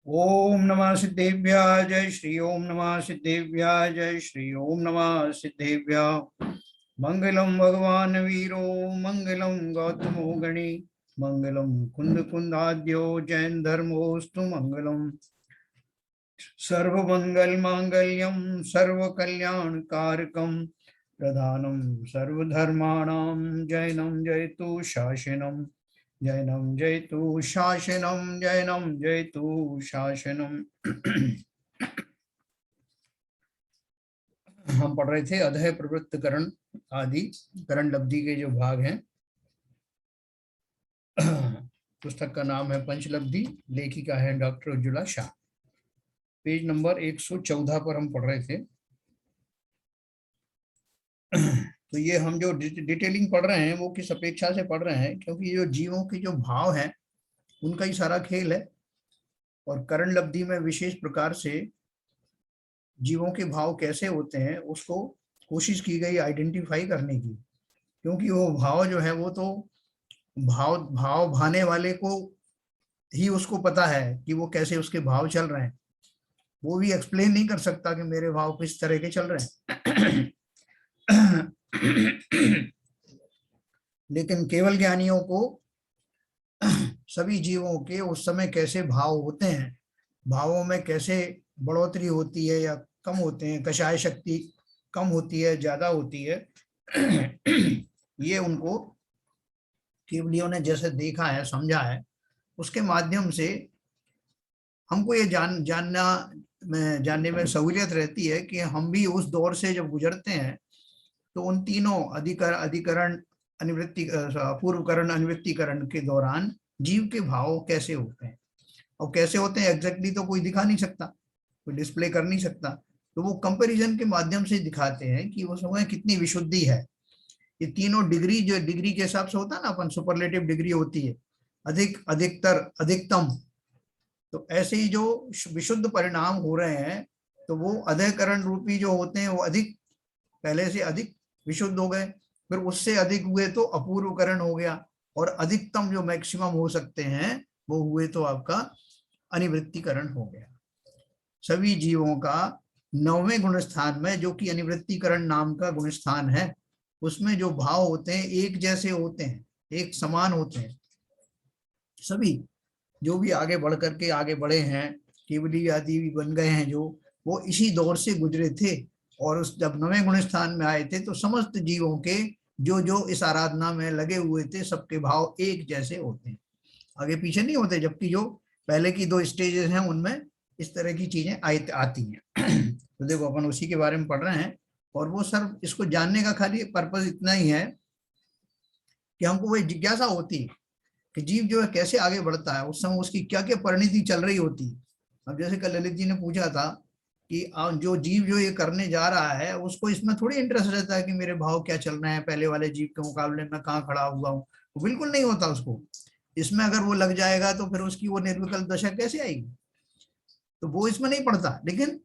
ओम नमः सिद्धेभ्याय जय श्री ओम नमः सिद्धेभ्याय जय श्री ओम नमः सिद्धेभ्याय। मंगलम भगवान वीरो मंगलम गौतमो गणी मंगलम कुंद कुंदाद्यो जैन धर्मोस्तु मंगलम। सर्वमंगल मांगल्यम सर्व कल्याण कारकम प्रधानम सर्वधर्माणां जैनम जयतु शासनम जैनम जयतु शासनम जैनम जयतु शासनम। हम पढ़ रहे थे अधय प्रवृत्त करण आदि करण लब्धि के जो भाग हैं। पुस्तक का नाम है पंचलब्धि, लेखिका है doctor Ujjwala Shah. Page number 114 पर हम पढ़ रहे थे। तो ये हम जो डिटेलिंग पढ़ रहे हैं वो किस अपेक्षा से पढ़ रहे हैं, क्योंकि ये जो जीवों के जो भाव हैं उनका ही सारा खेल है। और करण लब्धि में विशेष प्रकार से जीवों के भाव कैसे होते हैं उसको कोशिश की गई आइडेंटिफाई करने की, क्योंकि वो भाव जो है वो तो भाव भाने वाले को ही उसको पता है कि वो कैसे उसके भाव चल रहे हैं। वो भी एक्सप्लेन नहीं कर सकता कि मेरे भाव किस तरह के चल रहे हैं। लेकिन केवल ज्ञानियों को सभी जीवों के उस समय कैसे भाव होते हैं, भावों में कैसे बढ़ोतरी होती है या कम होते हैं, कषाय शक्ति कम होती है ज्यादा होती है, ये उनको केवलियों ने जैसे देखा है समझा है, उसके माध्यम से हमको ये जानने में सहूलियत रहती है कि हम भी उस दौर से जब गुजरते हैं तो उन तीनों अधिकरण अनुवृत्ति पूर्वकरण अनुवृत्तिकरण के दौरान जीव के भाव कैसे होते हैं। और कैसे होते हैं एग्जैक्टली तो कोई दिखा नहीं सकता, कोई डिस्प्ले कर नहीं सकता, तो वो कंपैरिजन के माध्यम से दिखाते हैं कि वो समय कितनी विशुद्धि है। ये तीनों डिग्री जो डिग्री के हिसाब से होता है ना, अपन सुपरलेटिव डिग्री होती है, अधिक, अधिकतर, अधिकतम। तो ऐसे ही जो विशुद्ध परिणाम हो रहे हैं तो वो अधःकरण रूपी जो होते हैं वो अधिक, पहले से अधिक विशुद्ध हो गए, फिर उससे अधिक हुए तो अपूर्वकरण हो गया, और अधिकतम जो मैक्सिमम हो सकते हैं वो हुए तो आपका अनिवृत्तिकरण हो गया। सभी जीवों का 9वें गुण स्थान में, जो कि अनिवृत्तिकरण नाम का गुण स्थान है, उसमें जो भाव होते हैं एक जैसे होते हैं, एक समान होते हैं। सभी जो भी आगे बढ़ करके आगे बढ़े हैं, केवली आदि भी बन गए हैं, जो वो इसी दौर से गुजरे थे। और उस जब 9वें गुण स्थान में आए थे तो समस्त जीवों के जो जो इस आराधना में लगे हुए थे सबके भाव एक जैसे होते हैं, आगे पीछे नहीं होते। जबकि जो पहले की 2 स्टेजेस हैं उनमें इस तरह की चीजें आती हैं। तो देखो अपन उसी के बारे में पढ़ रहे हैं, और वो सर इसको जानने का खाली पर्पस इतना ही है कि हमको वो जिज्ञासा होती है कि जीव जो है कैसे आगे बढ़ता है, उस समय उसकी क्या क्या परिणति चल रही होती है। अब जैसे कल ललित जी ने पूछा था कि जो जीव जो ये करने जा रहा है उसको इसमें थोड़ी इंटरेस्ट रहता है कि मेरे भाव क्या चल रहे हैं, पहले वाले जीव के मुकाबले में कहाँ खड़ा हुआ हूँ, वो बिल्कुल नहीं होता उसको। इसमें अगर वो लग जाएगा तो फिर उसकी वो निर्विकल्प दशा कैसे आएगी, तो वो इसमें नहीं पड़ता। लेकिन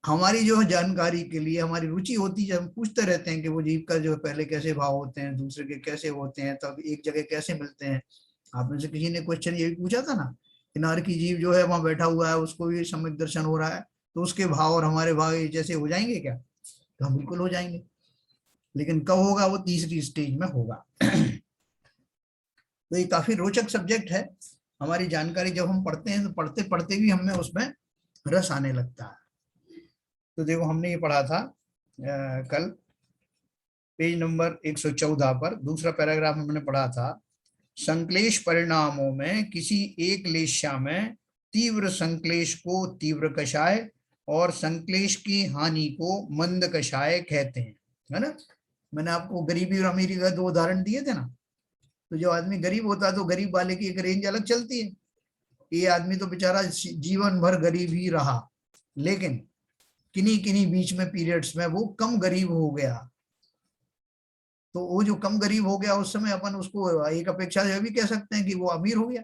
हमारी जो है जानकारी के लिए हमारी रुचि होती है, हम पूछते रहते हैं कि वो जीव का जो पहले कैसे भाव होते हैं, दूसरे के कैसे होते हैं, तब एक जगह कैसे मिलते हैं। आप में से किसी ने क्वेश्चन ये भी पूछा था ना कि नारकी जीव जो है वहां बैठा हुआ है, उसको भी सम्यक दर्शन हो रहा है, तो उसके भाव और हमारे भाव जैसे हो जाएंगे क्या? तो हम बिल्कुल हो जाएंगे, लेकिन कब होगा? वो तीसरी स्टेज में होगा। तो ये काफी रोचक सब्जेक्ट है। हमारी जानकारी जब हम पढ़ते हैं तो पढ़ते पढ़ते भी हमें उसमें रस आने लगता है। तो देखो हमने ये पढ़ा था कल पेज नंबर 114 पर, दूसरा पैराग्राफ हमने पढ़ा था, संक्लेश परिणामों में किसी एक लेश्या में तीव्र संक्लेश को तीव्र कषाय और संक्लेश की हानि को मंद कषाय कहते हैं, है ना। मैंने आपको गरीबी और अमीरी का 2 उदाहरण दिए थे ना। तो जो आदमी गरीब होता है तो गरीब वाले की एक रेंज अलग चलती है। ये आदमी तो बेचारा जीवन भर गरीब ही रहा, लेकिन किन्हीं किन्हीं बीच में पीरियड्स में वो कम गरीब हो गया। तो वो जो कम गरीब हो गया उस समय अपन उसको एक अपेक्षा से भी कह सकते हैं कि वो अमीर हो गया,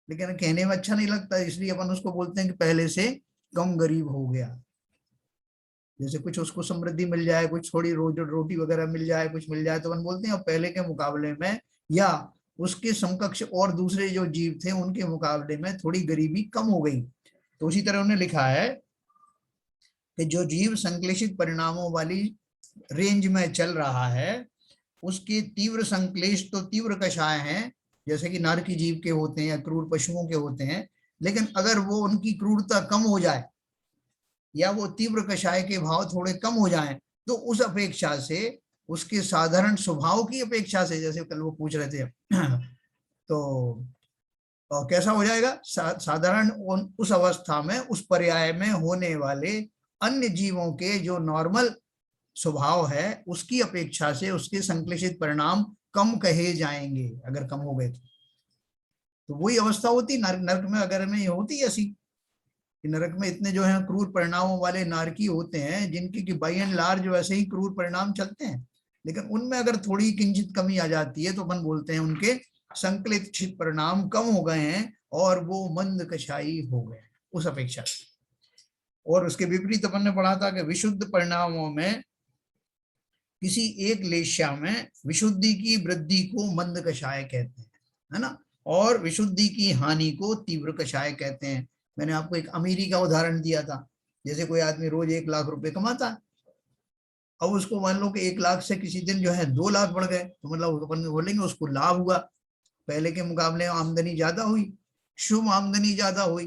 लेकिन कहने में अच्छा नहीं लगता, इसलिए अपन उसको बोलते हैं कि पहले से कम गरीब हो गया। जैसे कुछ उसको समृद्धि मिल जाए, कुछ थोड़ी रोटी वगैरह मिल जाए, कुछ मिल जाए, तो अपन बोलते हैं अब पहले के मुकाबले में, या उसके समकक्ष और दूसरे जो जीव थे उनके मुकाबले में थोड़ी गरीबी कम हो गई। तो उसी तरह उन्होंने लिखा है कि जो जीव संश्लेषित परिणामों वाली रेंज में चल रहा है उसके तीव्र संश्लेष तो तीव्र कषाय हैं, जैसे कि नर की जीव के होते हैं या क्रूर पशुओं के होते हैं, लेकिन अगर वो उनकी क्रूरता कम हो जाए या वो तीव्र कषाय के भाव थोड़े कम हो जाएं तो उस अपेक्षा से, उसके साधारण स्वभाव की अपेक्षा से, जैसे कल वो पूछ रहे थे तो कैसा हो जाएगा, साधारण उस अवस्था में उस पर्याय में होने वाले अन्य जीवों के जो नॉर्मल स्वभाव है उसकी अपेक्षा से उसके संश्लेषित परिणाम कम कहे जाएंगे अगर कम हो गए तो वही अवस्था होती नरक, नरक में अगर में होती ऐसी कि नरक में इतने जो है क्रूर परिणामों वाले नारकी होते हैं जिनकी कि बाई एंड लार्ज वैसे ही क्रूर परिणाम चलते हैं, लेकिन उनमें अगर थोड़ी किंचित कमी आ जाती है तो अपन बोलते हैं उनके संकलित परिणाम कम हो गए हैं और वो मंद कषाई हो गए उस अपेक्षा से। और उसके विपरीत अपन ने पढ़ा था कि विशुद्ध परिणामों में किसी एक लेश्या में विशुद्धि की वृद्धि को मंद कषाय कहते हैं, है ना, और विशुद्धि की हानि को तीव्र कषाय कहते हैं। मैंने आपको एक अमीरी का उदाहरण दिया था, जैसे कोई आदमी रोज 1 लाख रुपए कमाता है, अब उसको मान लो कि 1 लाख से किसी दिन जो है 2 लाख बढ़ गए तो मतलब अपन बोलेंगे उसको लाभ हुआ, पहले के मुकाबले आमदनी ज्यादा हुई, शुभ आमदनी ज्यादा हुई,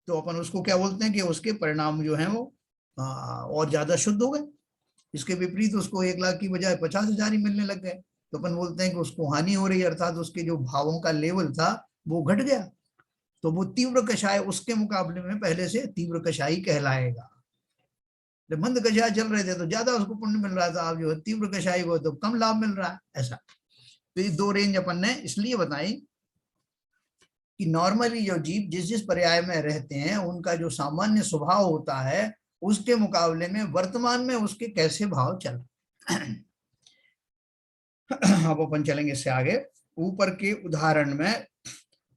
तो अपन उसको क्या बोलते हैं कि उसके परिणाम जो है वो और ज्यादा शुद्ध हो गए। इसके विपरीत उसको 1 लाख की बजाय 50,000 ही मिलने लग गए तो अपन बोलते हैं कि उसको हानि हो रही है, अर्थात उसके जो भावों का लेवल था वो घट गया, तो वो तीव्र कषाय उसके मुकाबले में पहले से तीव्र कषाई कहलाएगा। जब मंद कषाय चल रहे थे तो ज्यादा उसको पुण्य मिल रहा था, अब जो तीव्र कषाई को तो कम लाभ मिल रहा है, ऐसा। तो ये 2 रेंज अपन ने इसलिए बताई कि नॉर्मली जो जीव जिस जिस पर्याय में रहते हैं उनका जो सामान्य स्वभाव होता है उसके मुकाबले में वर्तमान में उसके कैसे भाव चल अब अपन चलेंगे इससे आगे। ऊपर के उदाहरण में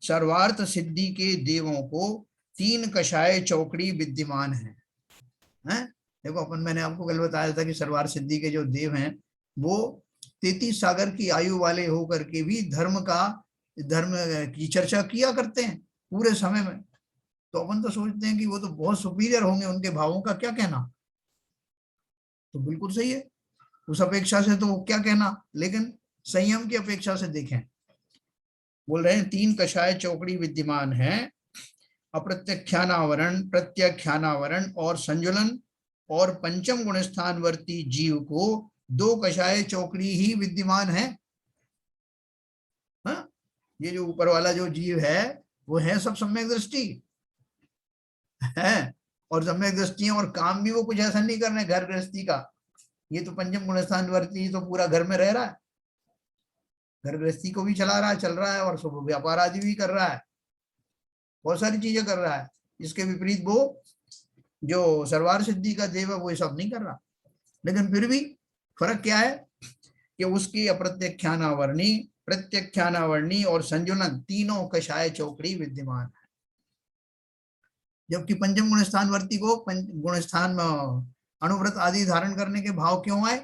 सर्वार्थ सिद्धि के देवों को 3 कषाय चौकड़ी विद्यमान हैं। देखो अपन मैंने आपको कल बताया था कि सर्वार्थ सिद्धि के जो देव हैं वो 33 सागर की आयु वाले होकर के भी धर्म की चर्चा किया करते हैं पूरे समय में, तो अपन तो सोचते हैं कि वो तो बहुत सुपीरियर होंगे, उनके भावों का क्या कहना, तो बिल्कुल सही है, उस अपेक्षा से तो क्या कहना, लेकिन संयम की अपेक्षा से देखें, बोल रहे हैं 3 कषाय चौकड़ी विद्यमान है, अप्रत्यख्यानावरण, प्रत्यख्यानावरण और संजुलन, और पंचम गुण स्थानवर्ती जीव को 2 कषाय चौकड़ी ही विद्यमान है। हाँ? ये जो ऊपर वाला जो जीव है वो है सब सम्यक दृष्टि है, और सम्यक दृष्टि और काम भी वो कुछ ऐसा नहीं कर रहे घर गृहस्थी का, ये तो पंचम गुण स्थानवर्ती तो पूरा घर में रह रहा है, घर गृहस्थी को भी चला रहा है, चल रहा है, और सब व्यापार आदि भी कर रहा है, बहुत सारी चीजें कर रहा है। इसके विपरीत वो जो सर्वार्थ सिद्धि का देव है वो ये सब नहीं कर रहा, लेकिन फिर भी फर्क क्या है कि उसकी अप्रत्यख्यानावर्णी, प्रत्यख्यानावर्णी और संजुलन तीनों कषाय चौकड़ी विद्यमान है, जबकि पंचम गुण स्थानवर्ती को गुण स्थान अनुव्रत आदि धारण करने के भाव क्यों आए,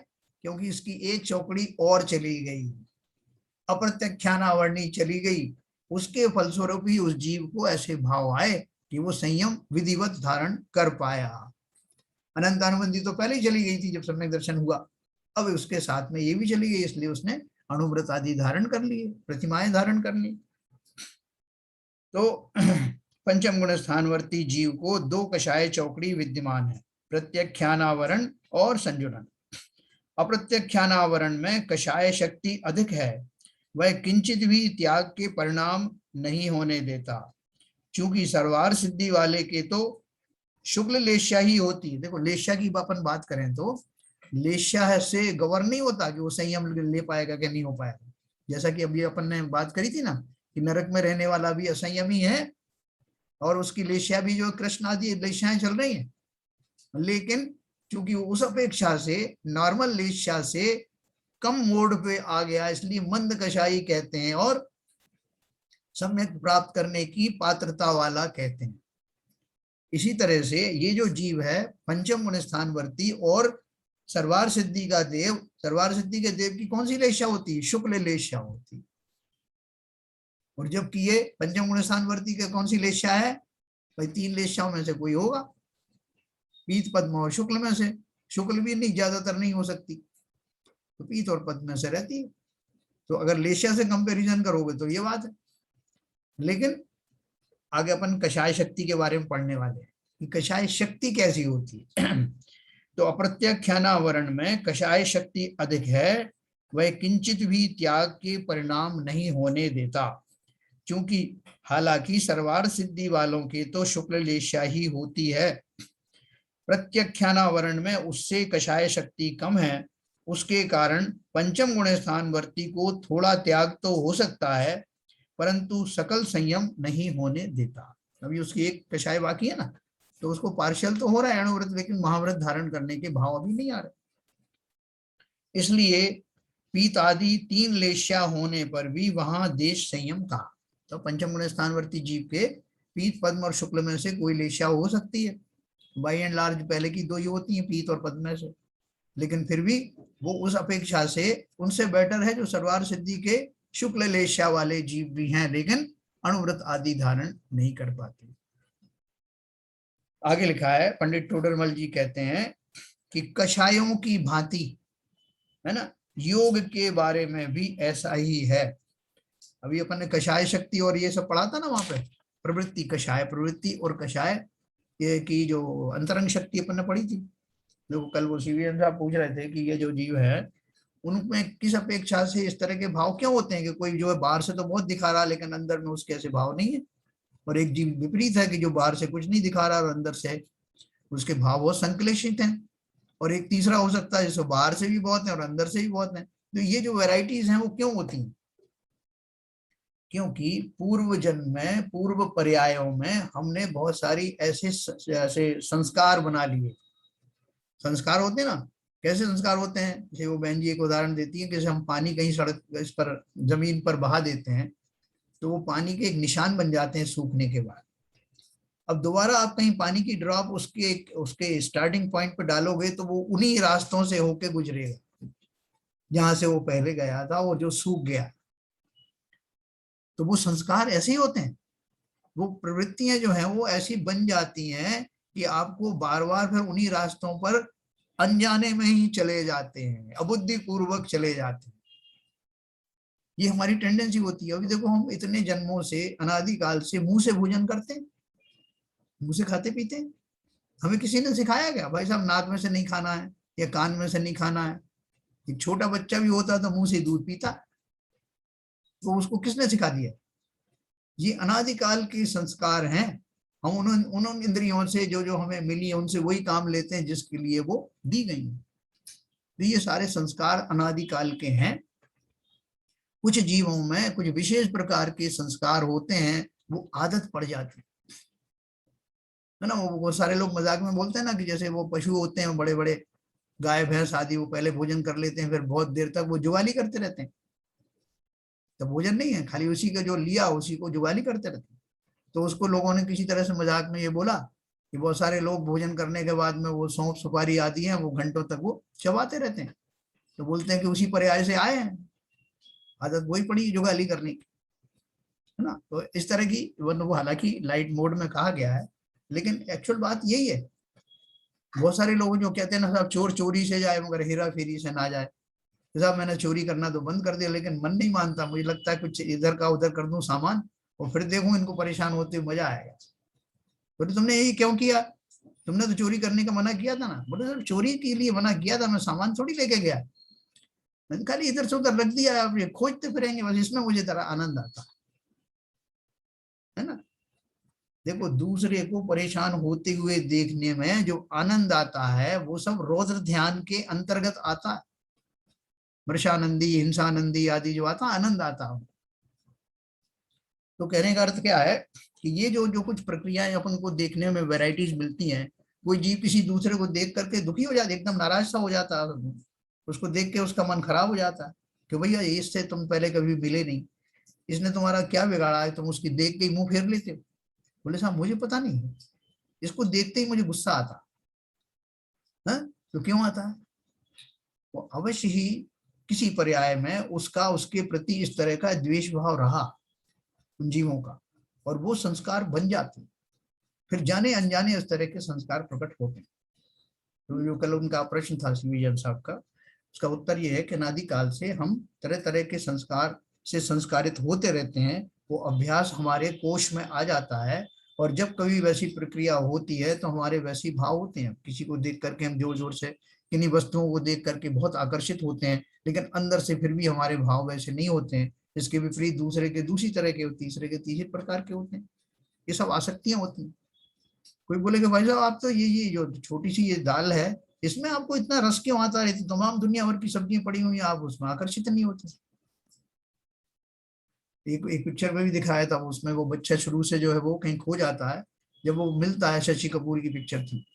क्योंकि इसकी एक चौकड़ी और चली गई, अप्रत्यख्यानावर्णी चली गई, उसके फलस्वरूप ही उस जीव को ऐसे भाव आए कि वो संयम विधिवत धारण कर पाया। अनंत अनुबंधी तो पहले ही चली गई थी जब सम्यक दर्शन हुआ, अब उसके साथ में ये भी चली गई, इसलिए उसने अनुव्रत आदि धारण कर लिए, प्रतिमाएं धारण कर ली। तो पंचम गुण स्थानवर्ती जीव को 2 कषाय चौकड़ी विद्यमान है, प्रत्यख्यानावरण और संजुलन। अप्रत्यख्यानावरण में कषाय शक्ति अधिक है, वह किंचित भी त्याग के परिणाम नहीं होने देता, क्योंकि सर्वार्थ सिद्धि वाले के तो शुक्ल लेश्या ही होती है। देखो लेश्या की अपन बात करें तो लेश्या से गवर्न नहीं होता कि वो संयम ले पाएगा कि नहीं हो पाएगा, जैसा कि अभी अपन ने बात करी थी ना कि नरक में रहने वाला भी असंयमी है और उसकी लेश्या भी जो कृष्ण आदि लेश्याएं चल रही हैं, लेकिन क्योंकि उस अपेक्षा से नॉर्मल लेश्या से कम मोड पे आ गया इसलिए मंद कषाई कहते हैं और सम्यक प्राप्त करने की पात्रता वाला कहते हैं। इसी तरह से ये जो जीव है पंचम गुण स्थानवर्ती और सर्वार्थ सिद्धि का देव, सर्वार्थ सिद्धि के देव की कौन सी लेश्या होती है, शुक्ल लेश्या होती, और जबकि ये पंचम गुण स्थानवर्ती के कौन सी लेशा है भाई, 3 लेशाओं में से कोई होगा, पीत पद्म और शुक्ल में से। शुक्ल भी नहीं, ज्यादातर नहीं हो सकती, तो पीत और पद्म में से रहती है। तो अगर लेशा से कंपैरिजन करोगे तो ये बात है। लेकिन आगे अपन कषाय शक्ति के बारे में पढ़ने वाले हैं कि कषाय शक्ति कैसी होती है। तो अप्रत्याख्यानावरण में कषाय शक्ति अधिक है, वह किंचित भी त्याग के परिणाम नहीं होने देता, क्योंकि हालांकि सर्वार्थ सिद्धि वालों के तो शुक्ल लेशा ही होती है। प्रत्याख्यानावरण में उससे कषाय शक्ति कम है, उसके कारण पंचम गुण स्थानवर्ती को थोड़ा त्याग तो हो सकता है, परंतु सकल संयम नहीं होने देता। अभी उसकी एक कषाय बाकी है ना, तो उसको पार्शियल तो हो रहा है अणुव्रत, लेकिन महाव्रत धारण करने के भाव अभी नहीं आ रहे। इसलिए पीत आदि 3 लेशा होने पर भी वहां देश संयम कहा। तो पंचम गुण स्थानवर्ती जीव के पीत पद्म और शुक्ल में से कोई लेशा हो सकती है, बाई एंड लार्ज पहले की 2 ही होती है, पीत और पद्म में से, लेकिन फिर भी वो उस अपेक्षा से उनसे बेटर है जो सर्वार्थ सिद्धि के शुक्ल लेशा वाले जीव भी हैं, लेकिन अणुव्रत आदि धारण नहीं कर पाते। आगे लिखा है, पंडित टोडरमल जी कहते हैं कि कषायों की भांति, है ना, योग के बारे में भी ऐसा ही है। अभी अपन ने कषाय शक्ति और ये सब पढ़ा था ना वहां पे, प्रवृत्ति, कषाय प्रवृत्ति और कषाय ये की जो अंतरंग शक्ति अपन ने पढ़ी थी। जो कल वो सीवीएन साहब पूछ रहे थे कि ये जो जीव है उनमें किस अपेक्षा से इस तरह के भाव क्यों होते हैं कि कोई जो है बाहर से तो बहुत दिखा रहा लेकिन अंदर में उसके ऐसे भाव नहीं है, और एक जीव विपरीत है कि जो बाहर से कुछ नहीं दिखा रहा और अंदर से उसके भाव बहुत संश्लेषित हैं, और एक तीसरा हो सकता है जिसको बाहर से भी बहुत है और अंदर से भी बहुत है। तो ये जो वैरायटीज हैं वो क्यों होती हैं? क्योंकि पूर्व जन्म में, पूर्व पर्यायों में हमने बहुत सारी ऐसे संस्कार बना लिए। संस्कार होते हैं ना, कैसे संस्कार होते हैं, जैसे वो बहन जी एक उदाहरण देती है कि जैसे हम पानी कहीं सड़क इस पर जमीन पर बहा देते हैं तो वो पानी के एक निशान बन जाते हैं सूखने के बाद। अब दोबारा आप कहीं पानी की ड्रॉप उसके उसके स्टार्टिंग पॉइंट पर डालोगे तो वो उन्हीं रास्तों से होके गुजरेगा जहां से वो पहले गया था, वो जो सूख गया। तो वो संस्कार ऐसे ही होते हैं, वो प्रवृत्तियां जो हैं वो ऐसी बन जाती हैं कि आपको बार बार फिर उन्हीं रास्तों पर अनजाने में ही चले जाते हैं, अबुद्धि पूर्वक चले जाते हैं। ये हमारी टेंडेंसी होती है। अभी देखो हम इतने जन्मों से अनादिकाल से मुंह से भोजन करते हैं, मुंह से खाते पीते हैं। हमें किसी ने सिखाया क्या भाई साहब नाक में से नहीं खाना है या कान में से नहीं खाना है? एक छोटा बच्चा भी होता तो मुंह से दूध पीता, तो उसको किसने सिखा दिया? ये अनादिकाल के संस्कार हैं। हम उन इंद्रियों से जो जो हमें मिली है उनसे वही काम लेते हैं जिसके लिए वो दी गई है। तो ये सारे संस्कार अनादिकाल के हैं। कुछ जीवों में कुछ विशेष प्रकार के संस्कार होते हैं, वो आदत पड़ जाती है ना। वो सारे लोग मजाक में बोलते हैं ना कि जैसे वो पशु होते हैं बड़े बड़े, गाय भैंस आदि, वो पहले भोजन कर लेते हैं फिर बहुत देर तक वो जुगाली करते रहते हैं। तो भोजन नहीं है, खाली उसी का जो लिया उसी को जुगाली करते रहते हैं। तो उसको लोगों ने किसी तरह से मजाक में ये बोला कि बहुत सारे लोग भोजन करने के बाद में वो सौंफ सुपारी आदि है वो घंटों तक वो चबाते रहते हैं। तो बोलते हैं कि उसी पर्याय से आए हैं, आदत वही पड़ी जुगाली करने की, है ना। तो इस तरह की वो हालांकि लाइट मोड में कहा गया है, लेकिन एक्चुअल बात यही है। बहुत सारे लोग जो कहते हैं ना साहब चोर चोरी से जाए मगर हेरा फेरी से ना जाए। साहब मैंने चोरी करना तो बंद कर दिया लेकिन मन नहीं मानता, मुझे लगता है कुछ इधर का उधर कर दूं सामान और फिर देखूं इनको परेशान होते हुए, मजा आएगा। बोले तुमने यही क्यों किया? तुमने तो चोरी करने का मना किया था ना। बोले सर चोरी के लिए मना किया था, मैं सामान थोड़ी लेके गया, मैंने खाली इधर से उधर रख दिया, आप ये खोजते फिरेंगे बस, इसमें मुझे तरह आनंद आता है ना। देखो दूसरे को परेशान होते हुए देखने में जो आनंद आता है वो सब रौद्र ध्यान के अंतर्गत आता है। मृषानंदी, हिंसानंदी आदि जो आता आनंद आता है। तो कहने का अर्थ क्या है कि ये जो जो कुछ प्रक्रियाएं अपन को देखने में वैरायटीज मिलती हैं, कोई जीव किसी दूसरे को देख करके दुखी हो जाता, एकदम नाराज सा हो जाता है, उसको देख के उसका मन खराब हो जाता है कि भैया इससे तुम पहले कभी मिले नहीं, इसने तुम्हारा क्या बिगाड़ा है, तुम उसकी देख के ही मुंह फेर लेते हो। बोले साहब मुझे पता नहीं, इसको देखते ही मुझे गुस्सा आता है। तो क्यों आता है? वो अवश्य ही किसी पर्याय में उसका उसके प्रति इस तरह का द्वेष भाव रहा, उन जीवों का, और वो संस्कार बन जाते हैं। फिर जाने अनजाने इस तरह के संस्कार प्रकट होते हैं। तो जो कल उनका प्रश्न था सीवीएम साहब का, उसका उत्तर ये है कि अनादि काल से हम तरह तरह के संस्कार से संस्कारित होते रहते हैं। वो अभ्यास हमारे कोश में आ जाता है, और जब कभी वैसी प्रक्रिया होती है तो हमारे वैसी भाव होते हैं। किसी को देख करके हम जोर जोर से किन्हीं वस्तुओं को देख करके बहुत आकर्षित होते हैं, लेकिन अंदर से फिर भी हमारे भाव वैसे नहीं होते हैं। इसके विपरीत दूसरे के दूसरी तरह के, तीसरे के तीसरे प्रकार के होते हैं। ये सब आसक्तियां होती हैं। कोई बोलेगा भाई साहब आप तो ये जो छोटी सी ये दाल है, इसमें आपको इतना रस क्यों आता है? तमाम दुनिया भर की सब्जियां पड़ी हुई, आप उसमें आकर्षित नहीं होते। एक पिक्चर में भी दिखाया था, उसमें वो बच्चा शुरू से जो है वो कहीं खो जाता है। जब वो मिलता है, शशि कपूर की पिक्चर थी,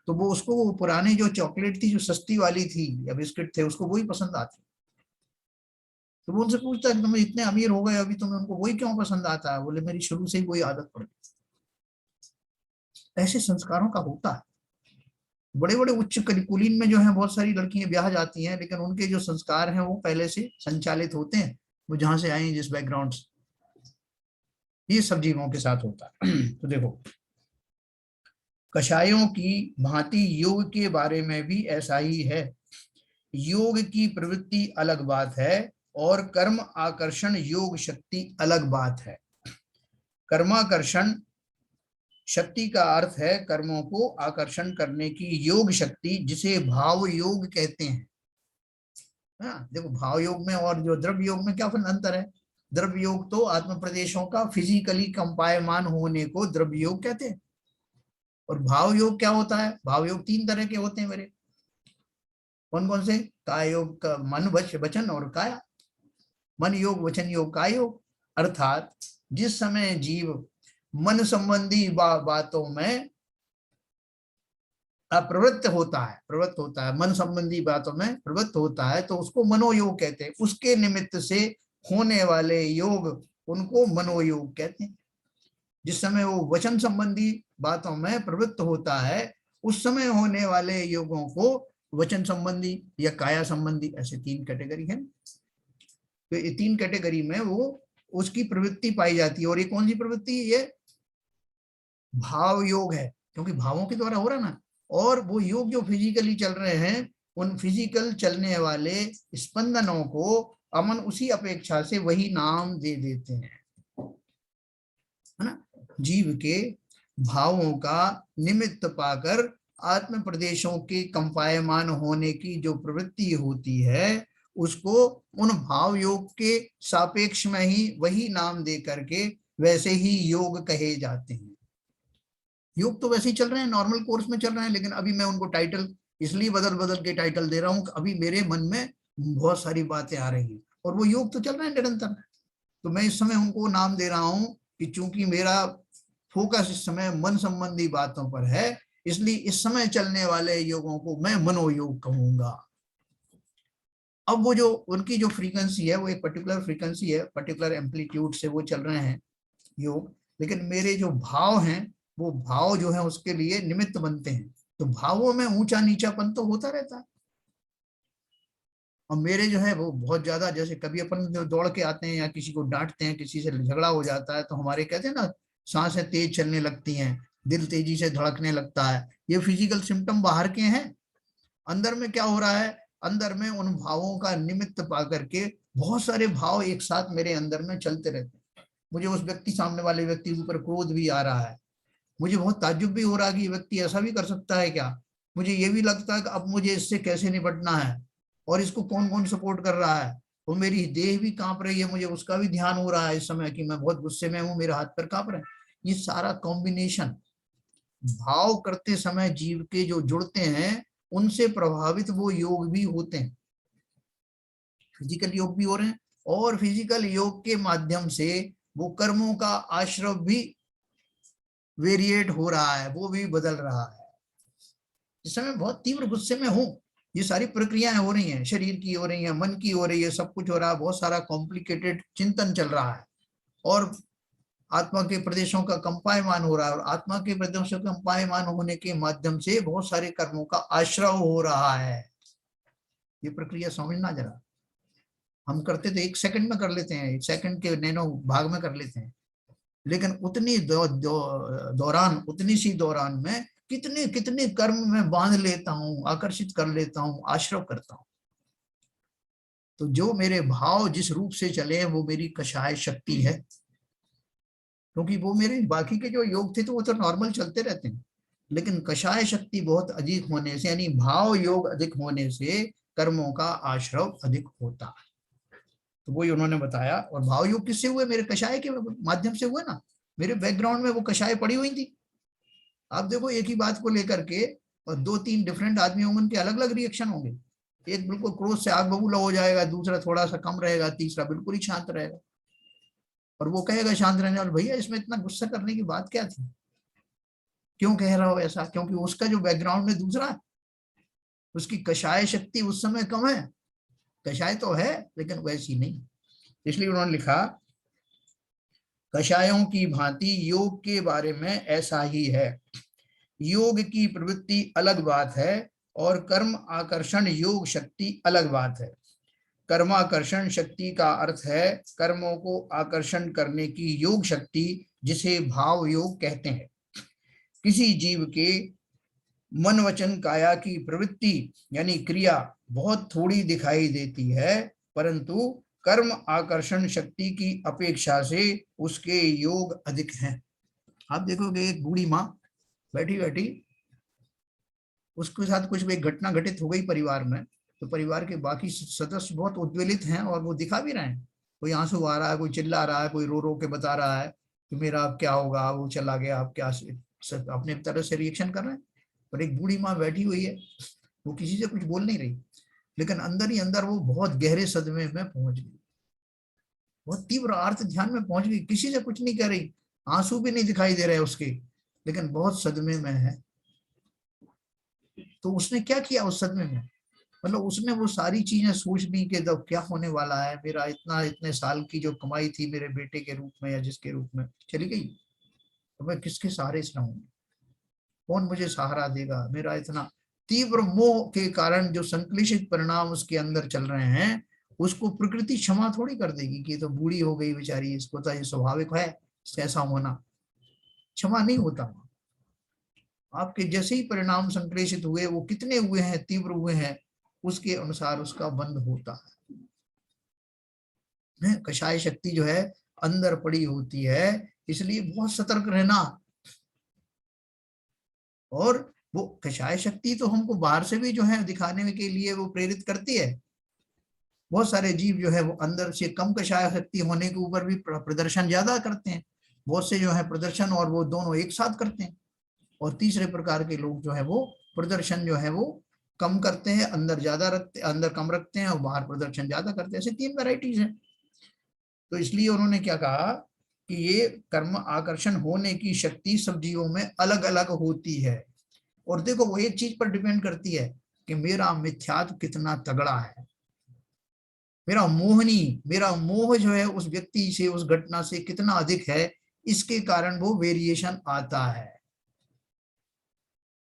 तो वो उसको वो पुरानी जो चॉकलेट थी, जो सस्ती वाली थी या बिस्किट थे, उसको वही पसंद आती। तो वो उनसे पूछता है कि तुम इतने अमीर हो गए, अभी तुम्हें उनको वही क्यों पसंद आता है? बोले मेरी शुरू से ही वही आदत पड़ गई। ऐसे संस्कारों का होता है। बड़े बड़े उच्च कुलीन में जो है बहुत सारी लड़कियां ब्याह जाती हैं, लेकिन उनके जो संस्कार हैं वो पहले से संचालित होते हैं, वो जहां से आए जिस बैकग्राउंड से। ये सब जीवों के साथ होता है। तो देखो, कषायों की भांति योग के बारे में भी ऐसा ही है। योग की प्रवृत्ति अलग बात है, और कर्म आकर्षण योग शक्ति अलग बात है। कर्माकर्षण शक्ति का अर्थ है कर्मों को आकर्षण करने की योग शक्ति, जिसे भाव योग कहते हैं। हाँ, देखो भाव योग में और जो द्रव्य योग में क्या अंतर है? द्रव्य योग तो आत्म प्रदेशों का फिजिकली कंपायमान होने को द्रव्य योग कहते हैं। और भाव योग क्या होता है? भाव योग तीन तरह के होते हैं मेरे। कौन कौन से? काय योग का मन वचन और काया। मन योग, वचन योग, काय योग। अर्थात जिस समय जीव मन संबंधी बातों में प्रवृत्त होता है, मन संबंधी बातों में प्रवृत्त होता है, तो उसको मनोयोग कहते हैं। उसके निमित्त से होने वाले योग, उनको मनोयोग कहते हैं। जिस समय वो वचन संबंधी बातों में प्रवृत्त होता है, उस समय होने वाले योगों को वचन संबंधी या काया संबंधी, ऐसे तीन कैटेगरी है। तो ये तीन कैटेगरी में वो उसकी प्रवृत्ति पाई जाती है। और ये कौन सी प्रवृत्ति? ये भाव योग है, क्योंकि भावों के द्वारा हो रहा ना। और वो योग जो फिजिकली चल रहे हैं, उन फिजिकल चलने वाले स्पंदनों को अमन उसी अपेक्षा से वही नाम दे देते हैं, है ना। जीव के भावों का निमित्त पाकर आत्म प्रदेशों के कंपायमान होने की जो प्रवृत्ति होती है, उसको उन भाव योग के सापेक्ष में ही वही नाम दे करके वैसे ही योग कहे जाते हैं। योग तो वैसे ही चल रहे हैं, नॉर्मल कोर्स में चल रहे हैं, लेकिन अभी मैं उनको टाइटल इसलिए बदल बदल के टाइटल दे रहा हूँ कि अभी मेरे मन में बहुत सारी बातें आ रही हैं, और वो योग तो चल रहे हैं निरंतर। तो मैं इस समय उनको नाम दे रहा हूँ कि चूंकि मेरा फोकस इस समय मन संबंधी बातों पर है, इसलिए इस समय चलने वाले योगों को मैं मनोयोग कहूंगा। अब वो जो उनकी जो फ्रीक्वेंसी है, वो एक पर्टिकुलर फ्रीक्वेंसी है, पर्टिकुलर एम्पलीट्यूड से वो चल रहे हैं योग, लेकिन मेरे जो भाव हैं, वो भाव जो है उसके लिए निमित्त बनते हैं। तो भावों में ऊंचा नीचापन तो होता रहता है। और मेरे जो है वो बहुत ज्यादा, जैसे कभी अपन जो दौड़ के आते हैं या किसी को डांटते हैं, किसी से झगड़ा हो जाता है, तो हमारे कहते हैं ना, सांसें तेज चलने लगती हैं, दिल तेजी से धड़कने लगता है। ये फिजिकल सिम्टम बाहर के हैं। अंदर में क्या हो रहा है? अंदर में उन भावों का निमित्त पा करके बहुत सारे भाव एक साथ मेरे अंदर में चलते रहते हैं। मुझे उस व्यक्ति, सामने वाले व्यक्ति के ऊपर क्रोध भी आ रहा है, मुझे बहुत ताज्जुब भी हो रहा है कि ये व्यक्ति ऐसा भी कर सकता है क्या। मुझे ये भी लगता है कि अब मुझे इससे कैसे निपटना है, और इसको कौन कौन सपोर्ट कर रहा है। वो मेरी देह भी कांप रही है, मुझे उसका भी ध्यान हो रहा है इस समय कि मैं बहुत गुस्से में हूँ, मेरे हाथ पर कांप रहे हैं। ये सारा कॉम्बिनेशन भाव करते समय जीव के जो जुड़ते हैं, उनसे प्रभावित वो योग भी होते हैं। फिजिकल योग भी हो रहे हैं, और फिजिकल योग के माध्यम से वो कर्मों का आश्रव भी वेरिएट हो रहा है, वो भी बदल रहा है। इस समय बहुत तीव्र गुस्से में हूं, ये सारी प्रक्रियाएं हो रही हैं, शरीर की हो रही हैं, मन की हो रही है, सब कुछ हो रहा है, बहुत सारा कॉम्प्लिकेटेड चिंतन चल रहा है, और आत्मा के प्रदेशों का कंपायमान हो रहा है, और आत्मा के प्रदेशों का कंपायमान होने के माध्यम से बहुत सारे कर्मों का आश्रव हो रहा है। ये प्रक्रिया समझना जरा। हम करते तो 1 सेकंड में कर लेते हैं, 1 सेकंड के नैनो भाग में कर लेते हैं, लेकिन उतनी दौरान उतनी सी दौरान में कितने कितने कर्म में बांध लेता हूं, आकर्षित कर लेता हूं, आश्रव करता हूं। तो जो मेरे भाव जिस रूप से चले वो मेरी कषाय शक्ति है, क्योंकि वो मेरे बाकी के जो योग थे तो वो तो नॉर्मल चलते रहते हैं, लेकिन कषाय शक्ति बहुत अधिक होने से, यानी भाव योग अधिक होने से कर्मों का आश्रव अधिक होता है। तो वही उन्होंने बताया। और भाव योग किससे हुए? मेरे कषाय के माध्यम से हुए ना। मेरे बैकग्राउंड में वो कषाय पड़ी हुई थी। आप देखो एक ही बात को लेकर के और दो तीन डिफरेंट आदमी होंगे, उनके अलग अलग रिएक्शन होंगे। एक बिल्कुल क्रोध से आग बबूला हो जाएगा, दूसरा थोड़ा सा कम रहेगा, तीसरा बिल्कुल ही शांत रहेगा। और वो कहेगा शांत रहने वाला, भैया इसमें इतना गुस्सा करने की बात क्या थी, क्यों कह रहा हो ऐसा? क्योंकि उसका जो बैकग्राउंड में दूसरा है, उसकी कषाय शक्ति उस समय कम है। कषाय तो है लेकिन वैसी नहीं। इसलिए उन्होंने लिखा, कषायों की भांति योग के बारे में ऐसा ही है। योग की प्रवृत्ति अलग बात है और कर्म आकर्षण योग शक्ति अलग बात है। कर्माकर्षण शक्ति का अर्थ है कर्मों को आकर्षण करने की योग शक्ति, जिसे भाव योग कहते हैं। किसी जीव के मन वचन काया की प्रवृत्ति यानी क्रिया बहुत थोड़ी दिखाई देती है, परंतु कर्म आकर्षण शक्ति की अपेक्षा से उसके योग अधिक हैं। आप देखोगे एक बूढ़ी माँ बैठी बैठी, उसके साथ कुछ भी घटना घटित हो गई परिवार में, तो परिवार के बाकी सदस्य बहुत उद्वेलित हैं और वो दिखा भी रहे हैं। कोई आंसू आ रहा है, कोई चिल्ला रहा है, कोई रो रो के बता रहा है कि मेरा अब क्या होगा, वो चला गया, अब क्या, अपने तरह से रिएक्शन कर रहे हैं। पर एक बूढ़ी माँ बैठी हुई है, वो किसी से कुछ बोल नहीं रही, लेकिन अंदर ही अंदर वो बहुत गहरे सदमे में पहुंच गई, बहुत तीव्र आर्त ध्यान में पहुंच गई। किसी से कुछ नहीं कह रही, आंसू भी नहीं दिखाई दे रहे उसके, लेकिन बहुत सदमे में है। तो उसने क्या किया उस सदमे में? मतलब उसने वो सारी चीजें सोच ली कि जब क्या होने वाला है, मेरा इतने साल की जो कमाई थी मेरे बेटे के रूप में या जिसके रूप में चली गई, तो मैं किसके सहारे रहूंगी, कौन मुझे सहारा देगा? मेरा इतना तीव्र मोह के कारण जो संक्लेशित परिणाम उसके अंदर चल रहे हैं, उसको प्रकृति क्षमा थोड़ी कर देगी कि तो बूढ़ी हो गई बेचारी, इसको तो ये स्वाभाविक है ऐसा होना। क्षमा नहीं होता। आपके जैसे ही परिणाम संक्लेशित हुए, वो कितने हुए हैं, तीव्र हुए हैं, उसके अनुसार उसका बंध होता है। कषाय शक्ति जो है अंदर पड़ी होती है, इसलिए बहुत सतर्क रहना। और वो कषाय शक्ति तो हमको बाहर से भी जो है दिखाने के लिए वो प्रेरित करती है। बहुत सारे जीव जो है वो अंदर से कम कषाय शक्ति होने के ऊपर भी प्रदर्शन ज्यादा करते हैं। बहुत से जो है प्रदर्शन और वो दोनों एक साथ करते हैं। और तीसरे प्रकार के लोग जो है वो प्रदर्शन जो है वो कम करते हैं, अंदर ज्यादा रखते, अंदर कम रखते हैं और बाहर प्रदर्शन ज्यादा करते हैं। ऐसे तीन वैरायटीज हैं। तो इसलिए उन्होंने क्या कहा कि ये कर्म आकर्षण होने की शक्ति सब जीवों में अलग अलग होती है। और देखो वो एक चीज पर डिपेंड करती है कि मेरा मिथ्यात्व कितना तगड़ा है, मेरा मोह जो है उस व्यक्ति से, उस घटना से कितना अधिक है, इसके कारण वो वेरिएशन आता है।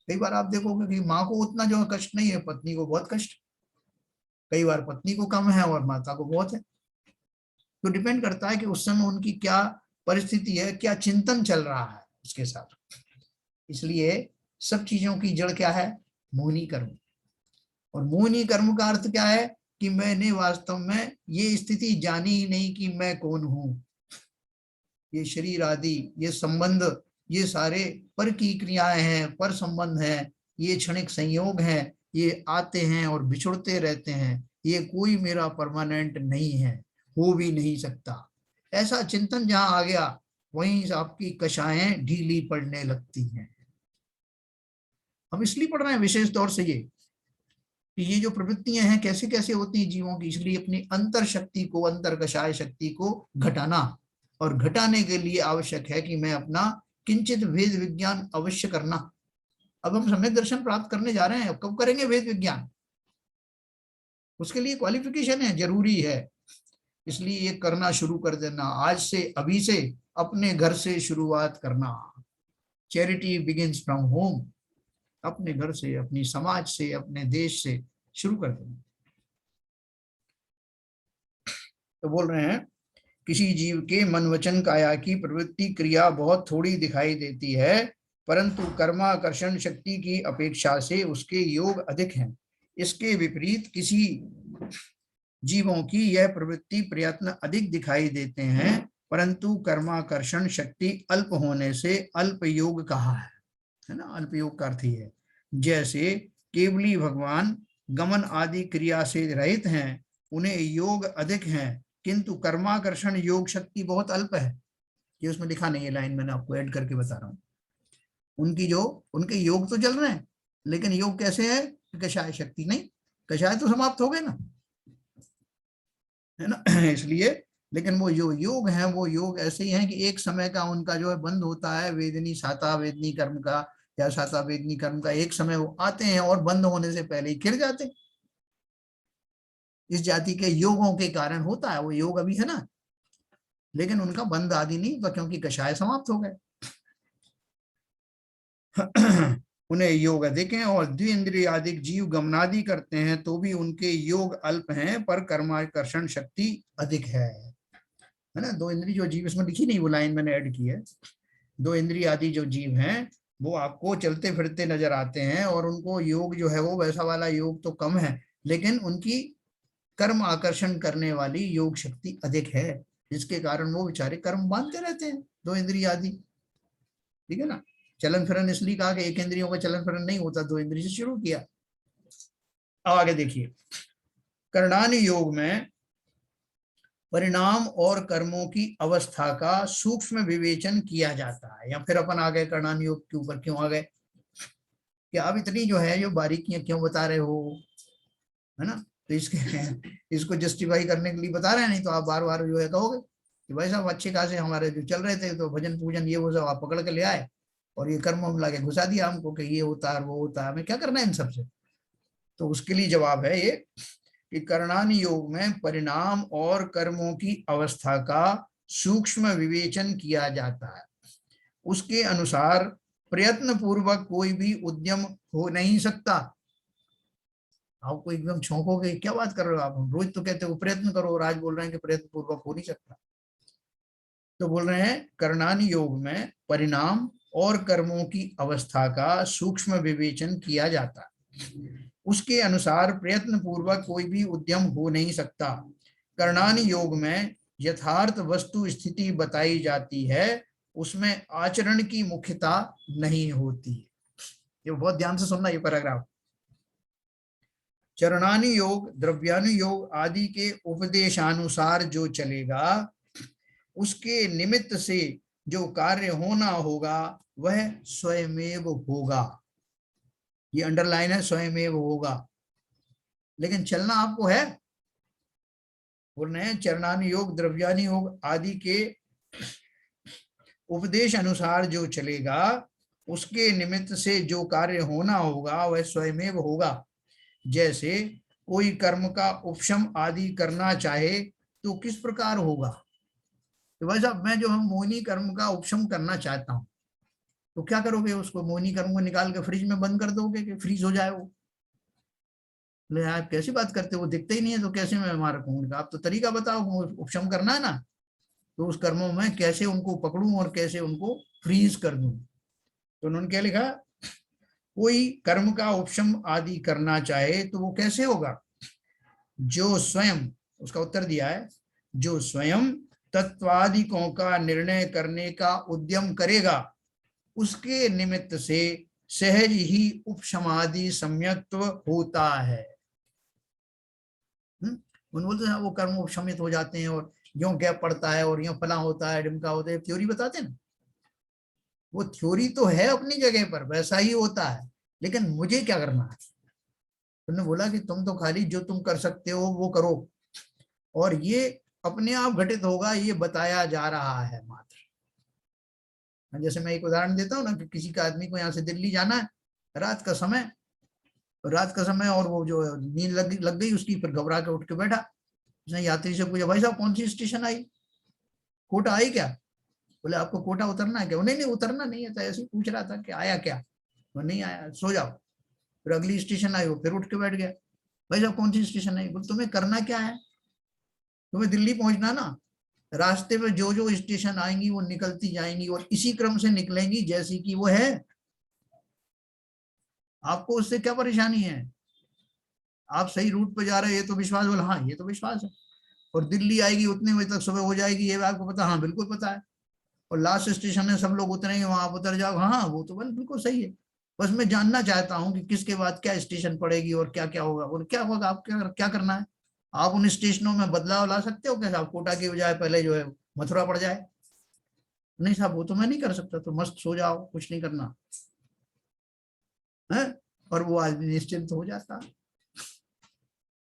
कई बार आप देखोगे कि माँ को उतना जो कष्ट नहीं है, पत्नी को बहुत कष्ट, कई बार पत्नी को कम है और माता को बहुत है। तो डिपेंड करता है कि उस समय उनकी क्या परिस्थिति है, क्या चिंतन चल रहा है उसके साथ। इसलिए सब चीजों की जड़ क्या है? मोहिनी कर्म। और मोहिनी कर्म का अर्थ क्या है कि मैंने वास्तव में ये स्थिति जानी ही नहीं कि मैं कौन हूं। ये शरीर आदि, ये संबंध, ये सारे पर की क्रियाएं हैं, पर संबंध हैं, ये क्षणिक संयोग हैं, ये आते हैं और बिछुड़ते रहते हैं, ये कोई मेरा परमानेंट नहीं है, हो भी नहीं सकता। ऐसा चिंतन जहां आ गया, वहीं आपकी कषायें ढीली पड़ने लगती हैं। हम इसलिए पढ़ रहे हैं विशेष तौर से कि ये जो प्रवृत्तियां हैं कैसे कैसे होती हैं जीवों की, इसलिए अपनी अंतर शक्ति को, अंतर कषाय शक्ति को घटाना, और घटाने के लिए आवश्यक है कि मैं अपना किंचित वेद विज्ञान अवश्य करना। अब हम सम्यक दर्शन प्राप्त करने जा रहे हैं, अब कब करेंगे वेद विज्ञान? उसके लिए क्वालिफिकेशन है, जरूरी है। इसलिए ये करना शुरू कर देना आज से, अभी से, अपने घर से शुरुआत करना। Charity begins from home. अपने घर से, अपनी समाज से, अपने देश से शुरू कर देना। तो बोल रहे हैं किसी जीव के मन वचन काया की प्रवृत्ति क्रिया बहुत थोड़ी दिखाई देती है, परंतु कर्माकर्षण शक्ति की अपेक्षा से उसके योग अधिक हैं। इसके विपरीत किसी जीवों की यह प्रवृत्ति प्रयत्न अधिक दिखाई देते हैं, परंतु कर्माकर्षण शक्ति अल्प होने से अल्प योग कहा है ना, अल्प योग का अर्थ ही है। जैसे केवली भगवान गमन आदि क्रिया से रहित हैं, उन्हें योग अधिक हैं, किंतु कर्माकर्षण योग शक्ति बहुत अल्प है। ये उसमें लिखा नहीं है, लाइन मैंने आपको ऐड करके बता रहा हूँ। उनके योग तो चल रहे हैं, लेकिन योग कैसे है? कषाय शक्ति नहीं, कषाय तो समाप्त हो गए ना, है ना। इसलिए, लेकिन वो जो योग है वो योग ऐसे ही हैं कि एक समय का उनका जो है बंद होता है, वेदनी साता वेदनी कर्म का या साता वेदनी कर्म का एक समय वो आते हैं और बंद होने से पहले ही खिल जाते हैं। इस जाति के योगों के कारण होता है, वो योग अभी है ना, लेकिन उनका बंद आदि नहीं होता क्योंकि कषाय समाप्त हो गए। उन्हें योग अधिक हैं और द्विइंद्रियादिक जीव गमनादि करते हैं तो भी उनके योग अल्प हैं, पर कर्माकर्षण शक्ति अधिक है ना। दो इंद्रिय जो जीव, इसमें लिखी नहीं वो लाइन मैंने ऐड की है। दो इंद्रिय आदि जो जीव हैं वो आपको चलते फिरते नजर आते हैं और उनको योग जो है वो वैसा वाला योग तो कम है, लेकिन उनकी कर्म आकर्षण करने वाली योग शक्ति अधिक है, जिसके कारण वो बेचारे कर्म बांधते रहते हैं, दो इंद्रिय आदि। ठीक है ना। चलन फिरन इसलिए कहा कि एक इंद्रियों का चलन फिरन नहीं होता, दो इंद्रिय से शुरू किया। अब आगे देखिए, करणानि योग में परिणाम और कर्मों की अवस्था का सूक्ष्म विवेचन किया जाता है। या फिर अपन आ गए करणानि योग के ऊपर, क्यों आ गए कि आप इतनी जो है जो बारीकियां क्यों बता रहे हो, है ना। तो इसको जस्टिफाई करने के लिए बता रहे हैं, नहीं तो आप बार बार जो है कहोगे कि भाई साहब अच्छे खासे हमारे जो चल रहे थे तो भजन पूजन ये वो सब आप पकड़ के ले आए और ये कर्म हम लाके घुसा दिया हमको कि ये होता है वो होता है, हमें क्या करना है इन सबसे। तो उसके लिए जवाब है ये कि करणानि योग में परिणाम और कर्मों की अवस्था का सूक्ष्म विवेचन किया जाता है। उसके अनुसार प्रयत्न पूर्वक कोई भी उद्यम हो नहीं सकता। आपको एकदम छोंकोगे, क्या बात कर रहे हो आप, रोज तो कहते हो प्रयत्न करो और आज बोल रहे हैं कि प्रयत्न पूर्वक हो नहीं सकता। तो बोल रहे हैं करणानि योग में परिणाम और कर्मों की अवस्था का सूक्ष्म विवेचन किया जाता है। उसके अनुसार प्रयत्न पूर्वक कोई भी उद्यम हो नहीं सकता। करणानि योग में यथार्थ वस्तु स्थिति बताई जाती है, उसमें आचरण की मुख्यता नहीं होती। ये बहुत ध्यान से सुनना ये पैराग्राफ। चरणानि योग द्रव्यानु योग आदि के उपदेशानुसार जो चलेगा, उसके निमित्त से जो कार्य होना होगा वह स्वयमेव होगा। ये अंडरलाइन है, स्वयमेव होगा। लेकिन चलना आपको है। बोल रहे हैं चरणानि योग द्रव्यानि योग आदि के उपदेश अनुसार जो चलेगा, उसके निमित्त से जो कार्य होना होगा वह स्वयमेव होगा। जैसे कोई कर्म का उपशम आदि करना चाहे तो किस प्रकार होगा। तो भाई साहब मैं जो हम मोहिनी कर्म का उपशम करना चाहता हूँ, तो क्या करोगे, उसको मोहिनी कर्म को निकाल के फ्रिज में बंद कर दोगे कि फ्रीज हो जाए वो। ले आप कैसी बात करते हो, वो दिखते ही नहीं है तो कैसे मैं मार रखूंगा। आप तो तरीका बताओ, उपशम करना है ना, तो उस कर्मों में कैसे उनको पकड़ूं और कैसे उनको फ्रीज कर दूं। तो उन्होंने क्या लिखा, कोई कर्म का उपशम आदि करना चाहे तो वो कैसे होगा, जो स्वयं, उसका उत्तर दिया है, जो स्वयं तत्वादिकों का निर्णय करने का उद्यम करेगा, उसके निमित्त से सहज ही उपशमादि सम्यक्त्व होता है। बोलते हैं वो कर्म उपशमित हो जाते हैं और यूं गैप पड़ता है और यूं फला होता है डिमका होता है, थ्योरी बताते हैं ना। वो थ्योरी तो है अपनी जगह पर, वैसा ही होता है, लेकिन मुझे क्या करना है। तुमने बोला कि तुम तो खाली जो तुम कर सकते हो वो करो, और ये अपने आप घटित होगा ये बताया जा रहा है मात्र। जैसे मैं एक उदाहरण देता हूँ ना कि किसी का आदमी को यहाँ से दिल्ली जाना है रात का समय, और वो जो नींद लग गई उसकी, फिर घबरा के उठ के बैठा। उसने यात्री से पूछा, भाई साहब कौन सी स्टेशन आई, कोटा आई क्या। बोले आपको कोटा उतरना है क्या। नहीं नहीं उतरना नहीं है, तो ऐसे ही पूछ रहा था कि आया क्या। वो नहीं आया, सो जाओ। फिर अगली स्टेशन आई, वो फिर उठ के बैठ गया। भाई साहब कौन सी स्टेशन आई। बोले तुम्हें करना क्या है, तुम्हें दिल्ली पहुंचना ना, रास्ते में जो जो स्टेशन आएंगी वो निकलती जाएंगी और इसी क्रम से निकलेंगी जैसी कि वो है। आपको उससे क्या परेशानी है? आप सही रूट पे जा रहे हैं, ये तो विश्वास, बोला हाँ ये तो विश्वास है। और दिल्ली आएगी उतने बजे तक सुबह हो जाएगी, ये आपको पता? हाँ बिल्कुल पता है। और लास्ट स्टेशन है, सब लोग उतरेंगे, वहां आप उतर जाओ, हाँ वो तो बिल्कुल सही है। बस मैं जानना चाहता हूँ कि किसके बाद क्या स्टेशन पड़ेगी और क्या क्या होगा और क्या होगा, आप क्या करना है? आप उन स्टेशनों में बदलाव ला सकते हो क्या? आप कोटा की बजाय पहले जो है मथुरा पड़ जाए? नहीं साहब, वो तो मैं नहीं कर सकता, तो मस्त सो जाओ, कुछ नहीं करना है। और वो आदमी निश्चिंत हो जाता।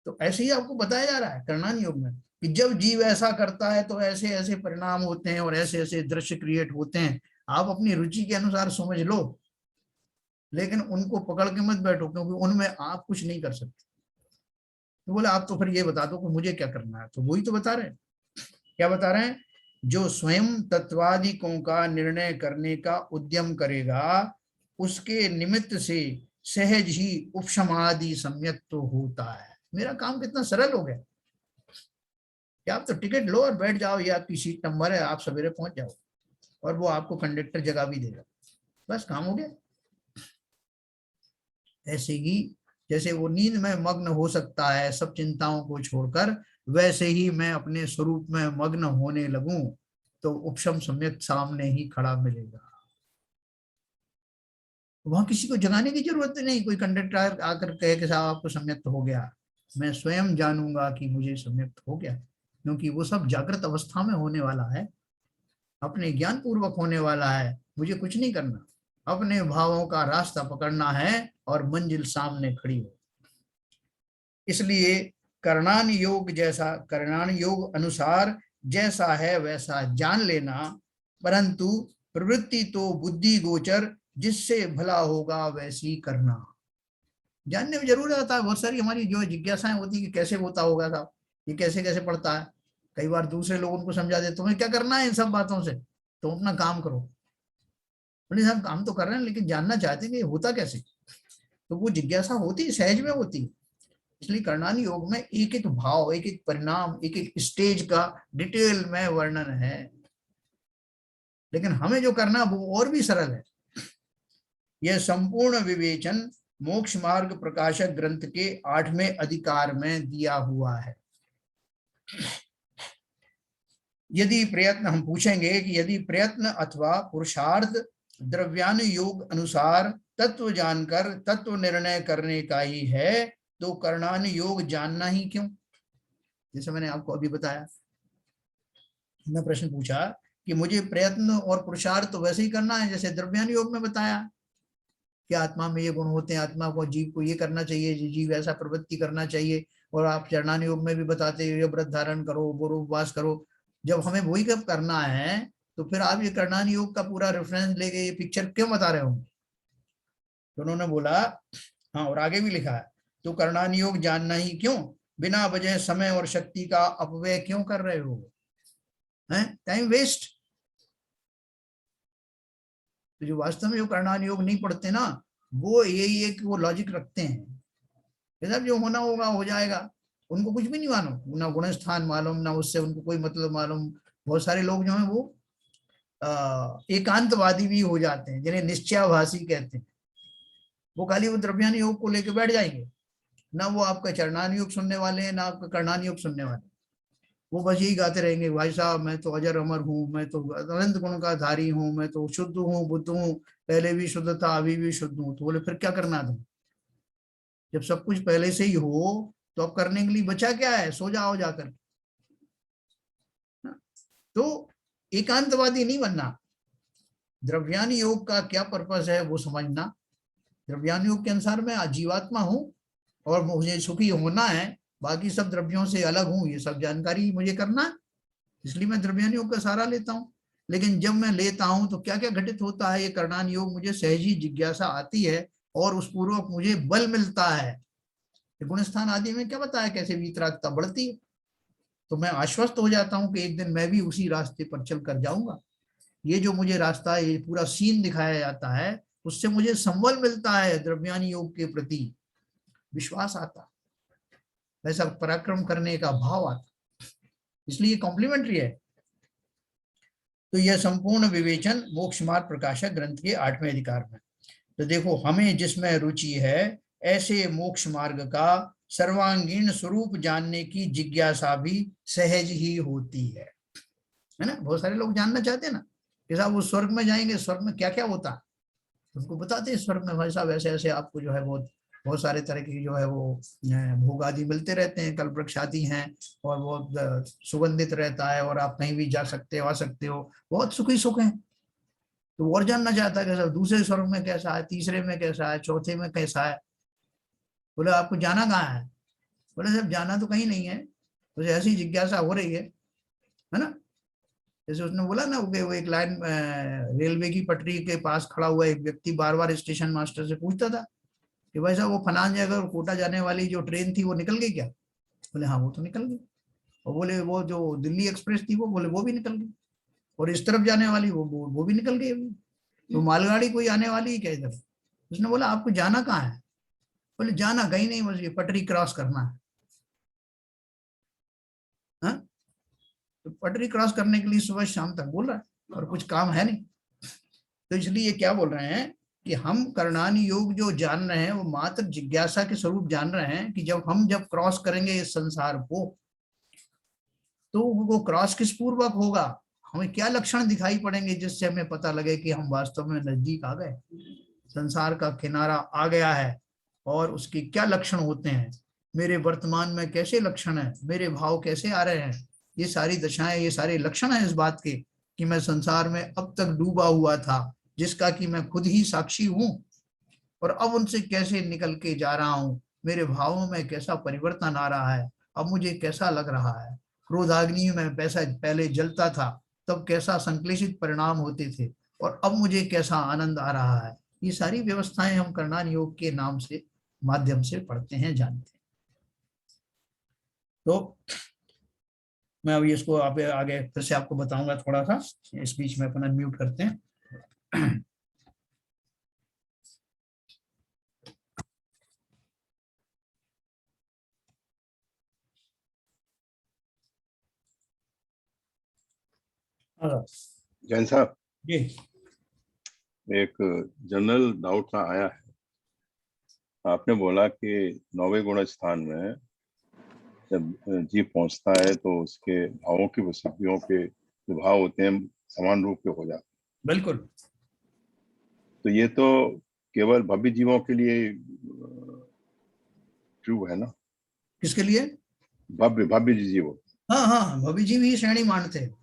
तो ऐसे ही आपको बताया जा रहा है कर्णान योग में कि जब जीव ऐसा करता है तो ऐसे ऐसे परिणाम होते हैं और ऐसे ऐसे दृश्य क्रिएट होते हैं। आप अपनी रुचि के अनुसार समझ लो, लेकिन उनको पकड़ के मत बैठो, क्योंकि उनमें आप कुछ नहीं कर सकते। तो बोले आप तो फिर ये बता दो कि मुझे क्या करना है। तो वही तो बता रहे हैं। क्या बता रहे हैं? जो स्वयं तत्वादिकों का निर्णय करने का उद्यम करेगा, उसके निमित्त से सहज ही उपशमादि सम्यक तो होता है। मेरा काम कितना सरल हो गया कि आप तो टिकट लो और बैठ जाओ, ये आपकी सीट नंबर है, आप सवेरे पहुंच जाओ और वो आपको कंडक्टर जगह भी देगा, बस काम हो गया। ऐसे ही जैसे वो नींद में मग्न हो सकता है सब चिंताओं को छोड़कर, वैसे ही मैं अपने स्वरूप में मग्न होने लगूं तो उपशम सम्यक सामने ही खड़ा मिलेगा। वहां किसी को जगाने की जरूरत नहीं, कोई कंडक्टर आकर कहे कि साहब आपको सम्यक्त हो गया। मैं स्वयं जानूंगा कि मुझे सम्यक्त हो गया, क्योंकि वो सब जागृत अवस्था में होने वाला है, अपने ज्ञान पूर्वक होने वाला है। मुझे कुछ नहीं करना, अपने भावों का रास्ता पकड़ना है और मंजिल सामने खड़ी हो। इसलिए करणान योग अनुसार जैसा है वैसा जान लेना, परंतु प्रवृत्ति तो बुद्धि गोचर, जिससे भला होगा वैसी करना। जानने में जरूर आता है, बहुत सारी हमारी जो जिज्ञासाएं होती है कि कैसे होता होगा साहब, ये कैसे कैसे पड़ता है। कई बार दूसरे लोग उनको समझा देते, तुम्हें क्या करना है इन सब बातों से, तुम अपना काम करो। बोले साहब काम तो कर रहे हैं लेकिन जानना चाहते हैं कि ये होता कैसे। तो वो जिज्ञासा होती है, सहज में होती है। इसलिए कर्णानी योग में एक एक भाव, एक एक परिणाम, एक एक स्टेज का डिटेल में वर्णन है। लेकिन हमें जो करना वो और भी सरल है। यह संपूर्ण विवेचन मोक्ष मार्ग प्रकाशक ग्रंथ के 8वें अधिकार में दिया हुआ है। यदि प्रयत्न, हम पूछेंगे कि यदि प्रयत्न अथवा पुरुषार्थ द्रव्यानुयोग अनुसार तत्व जानकर तत्व निर्णय करने का ही है, तो कर्णानुयोग जानना ही क्यों? जैसे मैंने आपको अभी बताया, मैं प्रश्न पूछा कि मुझे प्रयत्न और पुरुषार्थ तो वैसे ही करना है जैसे द्रव्यानुयोग में बताया कि आत्मा में ये गुण होते हैं, आत्मा को जीव को ये करना चाहिए, जीव ऐसा प्रवृत्ति करना चाहिए। और आप चरणानुयोग में भी बताते हो व्रत धारण करो, गुरु उपवास करो। जब हमें वही कब करना है, तो फिर आप ये कर्णानुयोग का पूरा रेफरेंस लेके ये पिक्चर क्यों बता रहे हो? तो उन्होंने बोला हाँ, और आगे भी लिखा है, तो कर्णानुयोग जानना ही क्यों, बिना वजह समय और शक्ति का अपव्यय क्यों कर रहे हो, हैं टाइम वेस्ट। तो जो वास्तव में जो कर्णानुयोग नहीं पढ़ते ना, वो यही एक वो लॉजिक रखते हैं, जब जो होना होगा हो जाएगा, उनको कुछ भी नहीं मालूम, ना गुण स्थान मालूम, ना उससे उनको कोई मतलब मालूम। बहुत सारे लोग जो है वो एकांतवादी भी हो जाते हैं, जिन्हें निश्चयाभासी कहते हैं। वो खाली वो द्रव्यान योग को लेकर बैठ जाएंगे, ना वो आपका चरणान योग सुनने वाले हैं, ना आपका कर्णान योग सुनने वाले। वो बस यही गाते रहेंगे, भाई साहब मैं तो अजर अमर हूँ, मैं तो अनंत गुण का धारी हूँ, मैं तो शुद्ध हूँ, बुद्ध हूँ, पहले भी शुद्ध था अभी भी शुद्ध हूँ। तो बोले फिर क्या करना तुम, जब सब कुछ पहले से ही हो तो अब करने के लिए बचा क्या है, सो जाओ जाकर। तो एकांतवादी नहीं बनना, द्रव्यान योग का क्या पर्पस है वो समझना। द्रव्यान योग के अनुसार मैं जीवात्मा हूं और मुझे सुखी होना है, बाकी सब द्रव्यों से अलग हूं, ये सब जानकारी मुझे करना है, इसलिए मैं द्रव्यान योग का सहारा लेता हूं। लेकिन जब मैं लेता हूं तो क्या क्या घटित होता है, ये कर्णान योग मुझे सहजी जिज्ञासा आती है और उस पूर्वक मुझे बल मिलता है। गुण स्थान आदि में क्या बताया कैसे वीतरागता बढ़ती है, तो मैं आश्वस्त हो जाता हूं कि एक दिन मैं भी उसी रास्ते पर चल कर जाऊंगा। ये जो मुझे रास्ता, ये पूरा सीन दिखाया जाता है, उससे मुझे संबल मिलता है, द्रव्यान योग के प्रति विश्वास आता, ऐसा पराक्रम करने का भाव आता। इसलिए कॉम्प्लीमेंट्री है। तो यह संपूर्ण विवेचन मोक्ष मार्ग प्रकाशक ग्रंथ के 8वें अधिकार में। तो देखो, हमें जिसमें रुचि है ऐसे मोक्ष मार्ग का सर्वांगीण स्वरूप जानने की जिज्ञासा भी सहज ही होती है ना। बहुत सारे लोग जानना चाहते हैं ना कि साहब वो स्वर्ग में जाएंगे, स्वर्ग में क्या क्या होता है, उनको बताते हैं स्वर्ग में भाई साहब ऐसे ऐसे आपको जो है बहुत बहुत सारे तरह की जो है वो भोग आदि मिलते रहते हैं, कल्प वृक्ष आदि हैं, और बहुत सुगंधित रहता है, और आप कहीं भी जा सकते हो, आ सकते हो, बहुत सुखी सुख है। तो वो और जानना चाहता है कि सर दूसरे स्वर्ग में कैसा है, तीसरे में कैसा है, चौथे में कैसा है। बोले आपको जाना कहाँ है? बोले सर जाना तो कहीं नहीं है, मुझे ऐसी जिज्ञासा हो रही है ना। जैसे उसने बोला ना वो एक लाइन रेलवे की पटरी के पास खड़ा हुआ एक व्यक्ति बार बार स्टेशन मास्टर से पूछता था कि भाई साहब वो फलान जगह कोटा जाने वाली जो ट्रेन थी वो निकल गई क्या? बोले हाँ वो तो निकल गई। और बोले वो जो दिल्ली एक्सप्रेस थी वो, बोले वो भी निकल गई। और इस तरफ जाने वाली वो भी निकल गई। तो मालगाड़ी कोई आने वाली है क्या इधर? उसने बोला आपको जाना कहाँ है? बोले जाना कहीं नहीं, बस ये पटरी क्रॉस करना है। हाँ? तो पटरी क्रॉस करने के लिए सुबह शाम तक बोल रहा है और कुछ काम है नहीं। तो इसलिए क्या बोल रहे हैं कि हम करणानि योग जो जान रहे हैं वो मात्र जिज्ञासा के स्वरूप जान रहे हैं कि जब क्रॉस करेंगे इस संसार को, तो वो क्रॉस किस पूर्वक होगा, हमें क्या लक्षण दिखाई पड़ेंगे जिससे हमें पता लगे कि हम वास्तव में नजदीक आ गए, संसार का किनारा आ गया है। और उसके क्या लक्षण होते हैं, मेरे वर्तमान में कैसे लक्षण है, मेरे भाव कैसे आ रहे हैं, ये सारी दशाएं, ये सारे लक्षण हैं इस बात के कि मैं संसार में अब तक डूबा हुआ था, जिसका कि मैं खुद ही साक्षी हूं, और अब उनसे कैसे निकल के जा रहा हूं, मेरे भावों में कैसा परिवर्तन आ रहा है, अब मुझे कैसा लग रहा है। क्रोधाग्नि में पैसा पहले जलता था, तब कैसा संक्लेशित परिणाम होते थे, और अब मुझे कैसा आनंद आ रहा है। ये सारी व्यवस्थाएं हम करणान योग के नाम से माध्यम से पढ़ते हैं, जानते हैं। तो मैं अभी इसको आप आगे फिर से आपको बताऊंगा थोड़ा सा, इस बीच में अपन अनम्यूट करते हैं। जैन साहब, जी एक जनरल डाउट सा आया है। आपने बोला कि 9वें गुण स्थान में जब जीव पहुंचता है तो उसके भावों की वृत्तियों के जो भाव होते हैं समान रूप के हो जाते हैं। बिल्कुल। तो ये तो केवल भव्य जीवों के लिए ट्रू है ना? किसके लिए? भव्य भव्य जीव। हाँ हाँ, भवि जी भी श्रेणी मानते हैं।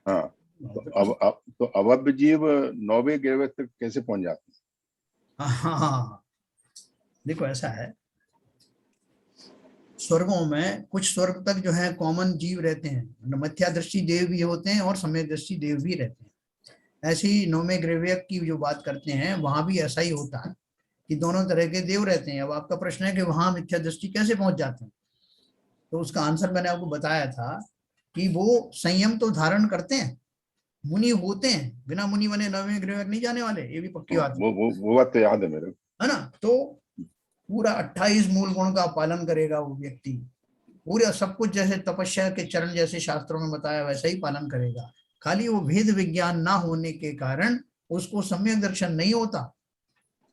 हाँ, तो अभव्य जीव 9वें ग्रह तक कैसे पहुंच जाते हैं? हाँ हाँ, देखो ऐसा है, स्वर्गों में कुछ स्वर्ग तक जो है कॉमन जीव रहते हैं, मध्यादृष्टि देव भी होते हैं और सम्यकदृष्टि देव भी रहते हैं। ऐसे ही 9वें ग्रह की जो बात करते हैं वहां भी ऐसा ही होता है कि दोनों तरह के देव रहते हैं। अब आपका प्रश्न है कि वहां मिथ्या दृष्टि कैसे पहुंच जाते हैं, तो उसका आंसर मैंने आपको बताया था कि वो संयम तो धारण करते हैं, मुनि होते हैं, बिना मुनि बने 9वें ग्रह नहीं जाने वाले, ये भी पक्की बात वो बात तो याद है मेरे को, है ना। तो पूरा 28 मूल गुण का पालन करेगा वो व्यक्ति, पूरा सब कुछ जैसे तपस्या के चरण जैसे शास्त्रों में बताया वैसा ही पालन करेगा। खाली वो भेद विज्ञान ना होने के कारण उसको सम्यक दर्शन नहीं होता,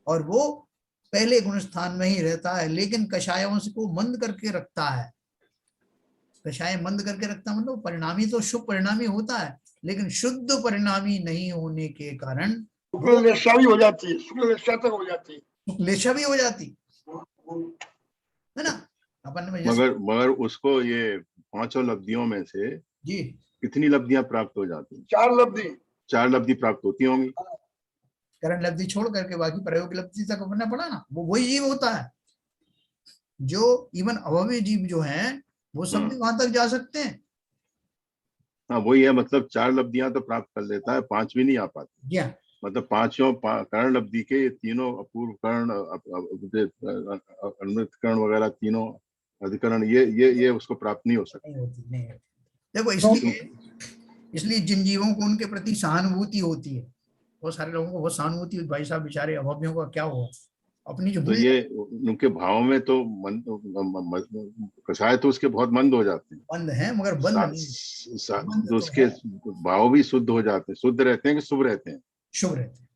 और वो पहले गुण स्थान में ही रहता है, लेकिन कषायों को मंद करके रखता है। कषाय मंद करके रखता मतलब परिणामी तो शुभ परिणामी होता है, लेकिन शुद्ध परिणामी नहीं होने के कारण शुक्ल निष्ठा भी हो जाती है, शुक्ल निष्ठा तक हो जाती है, क्लेशा भी हो जाती है ना। अपन में मगर उसको ये 5 लब्धियों में से जी कितनी लब्धियां प्राप्त हो जाती हैं? 4 लब्धि। 4 लब्धि प्राप्त होती होंगी। करण लब्धि छोड़ करके बाकी प्रयोग लब्धि तक अपना पड़ा ना, वो वही जीव होता है जो इवन अभव्य जीव जो हैं वो सब भी वहां तक जा सकते हैं। हाँ वही है, मतलब 4 लब्धियां तो प्राप्त कर लेता है, 5वीं नहीं आ पाती। क्या मतलब पांचों कर्ण लब्धि के तीनों अपूर्व कर्ण, अमृत कर्ण वगैरह तीनों अधिकरण ये उसको प्राप्त नहीं हो सकता। नहीं होती, नहीं होती। देखो इसलिए जिन जीवों को उनके प्रति सहानुभूति होती है, बहुत सारे लोगों को बहुत सहानुभूति, भाई साहब बेचारे अभव्यों का क्या हुआ, अपनी जो तो ये उनके भाव में तो कषाय तो उसके बहुत मंद हो जाते हैं, बंद है, मगर बंद नहीं, बंद तो तो उसके है, भाव भी शुद्ध हो जाते हैं। शुद्ध रहते हैं कि शुभ रहते हैं? शुभ रहते हैं,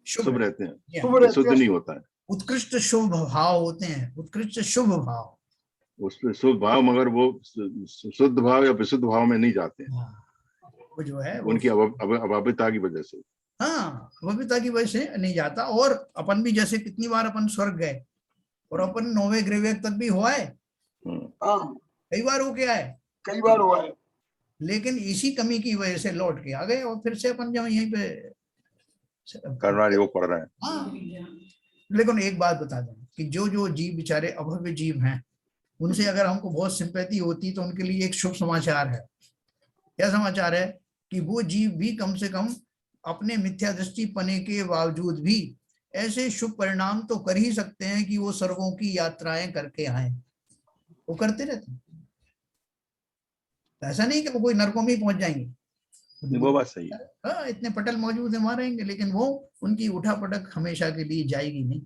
शुभ शुभ रहते रहते हैं, हैं। शुभ ये रहते शुद्ध हैं। नहीं होता है। उत्कृष्ट शुभ भाव होते हैं, उत्कृष्ट शुभ भाव। उसमें शुभ भाव, मगर वो शुद्ध भाव या विशुद्ध भाव में नहीं जाते हैं, हाँ, वो जो है वो, उनकी अभाविता की वजह से। हाँ, भव्यता की वजह से नहीं जाता। और अपन भी जैसे कितनी बार अपन स्वर्ग गए, और अपन 9वें ग्रह तक भी हुआ है, हाँ, कई बार हो गया है, कई बार हुआ है। लेकिन इसी कमी की वजह से लौट के आ गए, और फिर से अपन जब यहीं पे, कर्मा योग पढ़ रहे हैं। हाँ। लेकिन एक बात बता दें कि जो जो जीव बेचारे अभव्य जीव हैं, उनसे अगर हमको बहुत सिंपैथी होती तो उनके लिए एक शुभ समाचार है। क्या समाचार है? कि वो जीव भी कम से कम अपने मिथ्या दृष्टि पने के बावजूद भी ऐसे शुभ परिणाम तो कर ही सकते हैं कि वो स्वर्गों की यात्राएं करके आए। वो करते रहते हैं, ऐसा नहीं कि वो कोई नरकों में ही पहुंच जाएंगे। वो बात सही है। हाँ, इतने पटल मौजूद है मारेंगे, लेकिन वो उनकी उठा पटक हमेशा के लिए जाएगी नहीं।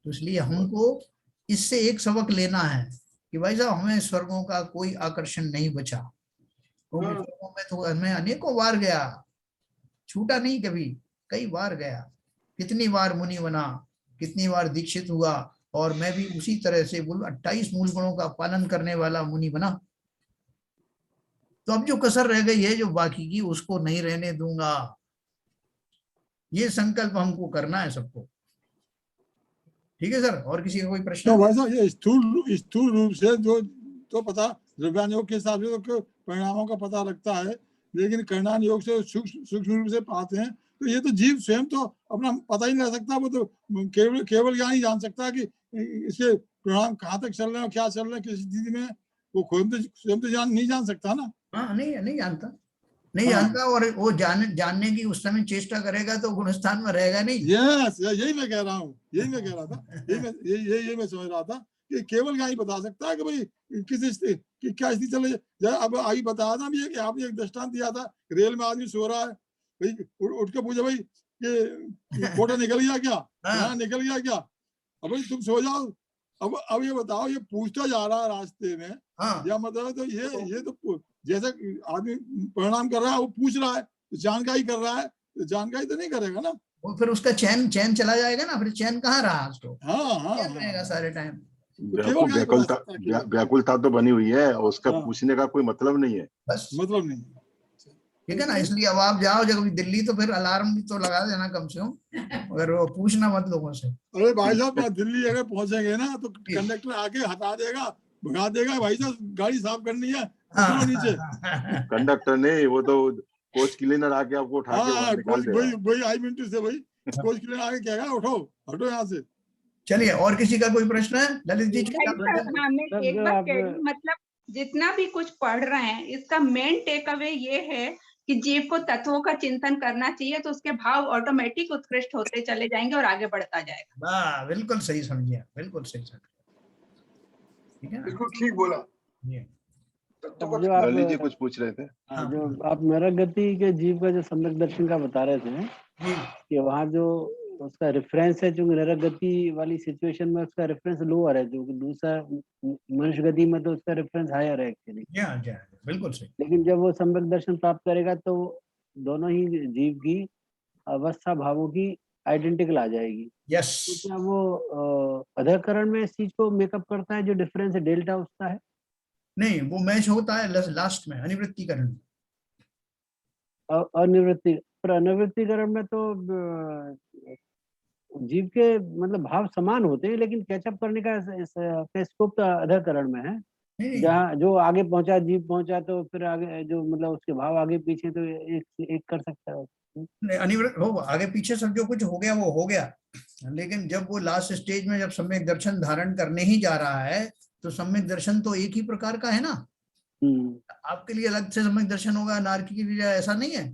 तो इसलिए हमको इससे एक सबक लेना है कि भाई साहब, हमें स्वर्गों का कोई आकर्षण नहीं बचा, क्योंकि स्वर्गों में तो हमें अनेकों बार गया, छूटा नहीं कभी, कई बार गया। कितनी बार मुनि बना, कितनी बार दीक्षित हुआ, और मैं भी उसी तरह से 28 मूल गुणों का पालन करने वाला मुनि बना। तो अब जो कसर रह गई है जो बाकी की, उसको नहीं रहने दूंगा। ये संकल्प हमको करना है सबको। ठीक है सर, और किसी का कोई प्रश्न? तो भाई साहब ये स्थूल रूप से जो तो पता द्रव्यान योग के हिसाब से तो परिणामों का पता लगता है, लेकिन कर्णान योग से सूक्ष्म रूप से पाते हैं। तो ये तो जीव स्वयं तो अपना पता ही नहीं रह सकता, वो तो केवल ज्ञान ही जान सकता है कि इसके परिणाम कहाँ तक चल रहे हैं और क्या चल रहे हैं, किस स्थिति में। वो खुद तो स्वयं तो नहीं जान सकता ना। हाँ, नहीं जानता, नहीं हाँ। जानता। और वो जानने की उस समय चेष्टा करेगा तो गुणस्थान में रहेगा नहीं। यस, यही मैं कह रहा हूँ, यही मैं कह रहा था, यही मैं समझ रहा था कि केवल क्या ही बता सकता है कि भाई किस स्थिति कि क्या स्थिति चल रही है। अब आई बताया था भी कि आपने एक दृष्टांत दिया था, रेल में आदमी सो रहा है, भाई उठ के पूछे भाई कि कोटा निकल गया क्या, यहाँ निकल गया क्या, अब भाई तुम सो जाओ। अब ये बताओ, ये पूछता जा रहा है रास्ते में, या मतलब तो ये तो जैसे आदमी परिणाम कर रहा है, वो पूछ रहा है, जानकारी कर रहा है, जानकारी तो नहीं करेगा ना। वो फिर उसका चैन चला जाएगा ना, फिर चैन कहाँ रहा उसको? हाँ, रहेगा सारे टाइम। व्याकुलता तो बनी हुई है, उसका पूछने का कोई मतलब नहीं है, बस मतलब नहीं। ठीक है ना। इसलिए अब आप जाओ जब दिल्ली तो फिर अलार्म भी तो लगा देना कम से कम, अगर वो पूछना मत लोगों से। अरे भाई साहब, दिल्ली अगर पहुंचेंगे ना तो कंडक्टर आके हटा देगा, भगा देगा, भाई साहब गाड़ी साफ करनी है, उतरो नीचे। कंडक्टर नहीं, वो तो कोच क्लीनर आके आपको उठा के बाहर निकाल देगा। वही आई मिनट से भाई कोच क्लीनर आके कहेगा उठो, हटो यहाँ से। चलिए, और किसी का कोई प्रश्न है? ललित जी मैं एक बात कह रही हूँ, मतलब जितना भी कुछ पढ़ रहे हैं, इसका मेन टेक अवे ये है कि जीव को तत्वों का चिंतन करना चाहिए, तो उसके भाव ऑटोमेटिक उत्कृष्ट होते चले जाएंगे और आगे बढ़ता जाएगा। वाह, बिल्कुल सही समझिए, बिल्कुल सही समझिए। ठीक है ना, बिल्कुल ठीक बोला। ललित जी कुछ पूछ रहे थे। जो आप नरक गति के जीव का जो सम्यक दर्शन का बता रहे थे कि वहाँ जो उसका रेफरेंस है, जो नरक गति वाली सिचुएशन में उसका रेफरेंस लोअर है, जो कि दूसरा मनुष्य गति में तो उसका रेफरेंस हायर है एक्चुअली। बिल्कुल सही। लेकिन जब वो सम्यक दर्शन प्राप्त करेगा तो दोनों ही जीव की अवस्था भावों की आइडेंटिकल आ जाएगी। यस। तो क्या वो अधःकरण में इस चीज को मेकअप करता है, जो डिफरेंस है डेल्टा उसका है? नहीं, वो मैच होता है लास्ट में अनिवृत्तिकरण। अनिवृत्ति पर अनिवृत्तिकरण में तो जीव के मतलब भाव समान होते हैं, लेकिन कैचअप करने का स्कोप तो अधःकरण में है। जहाँ जो आगे पहुंचा जीव पहुंचा, तो फिर आगे जो मतलब उसके भाव आगे पीछे तो एक कर सकता है। अनिवृत्त हो, आगे पीछे सब जो कुछ हो गया वो हो गया, लेकिन जब वो लास्ट स्टेज में जब सम्यक दर्शन धारण करने ही जा रहा है, तो सम्यक दर्शन तो एक ही प्रकार का है ना। आपके लिए अलग से सम्यक दर्शन होगा, नारकी के लिए ऐसा नहीं है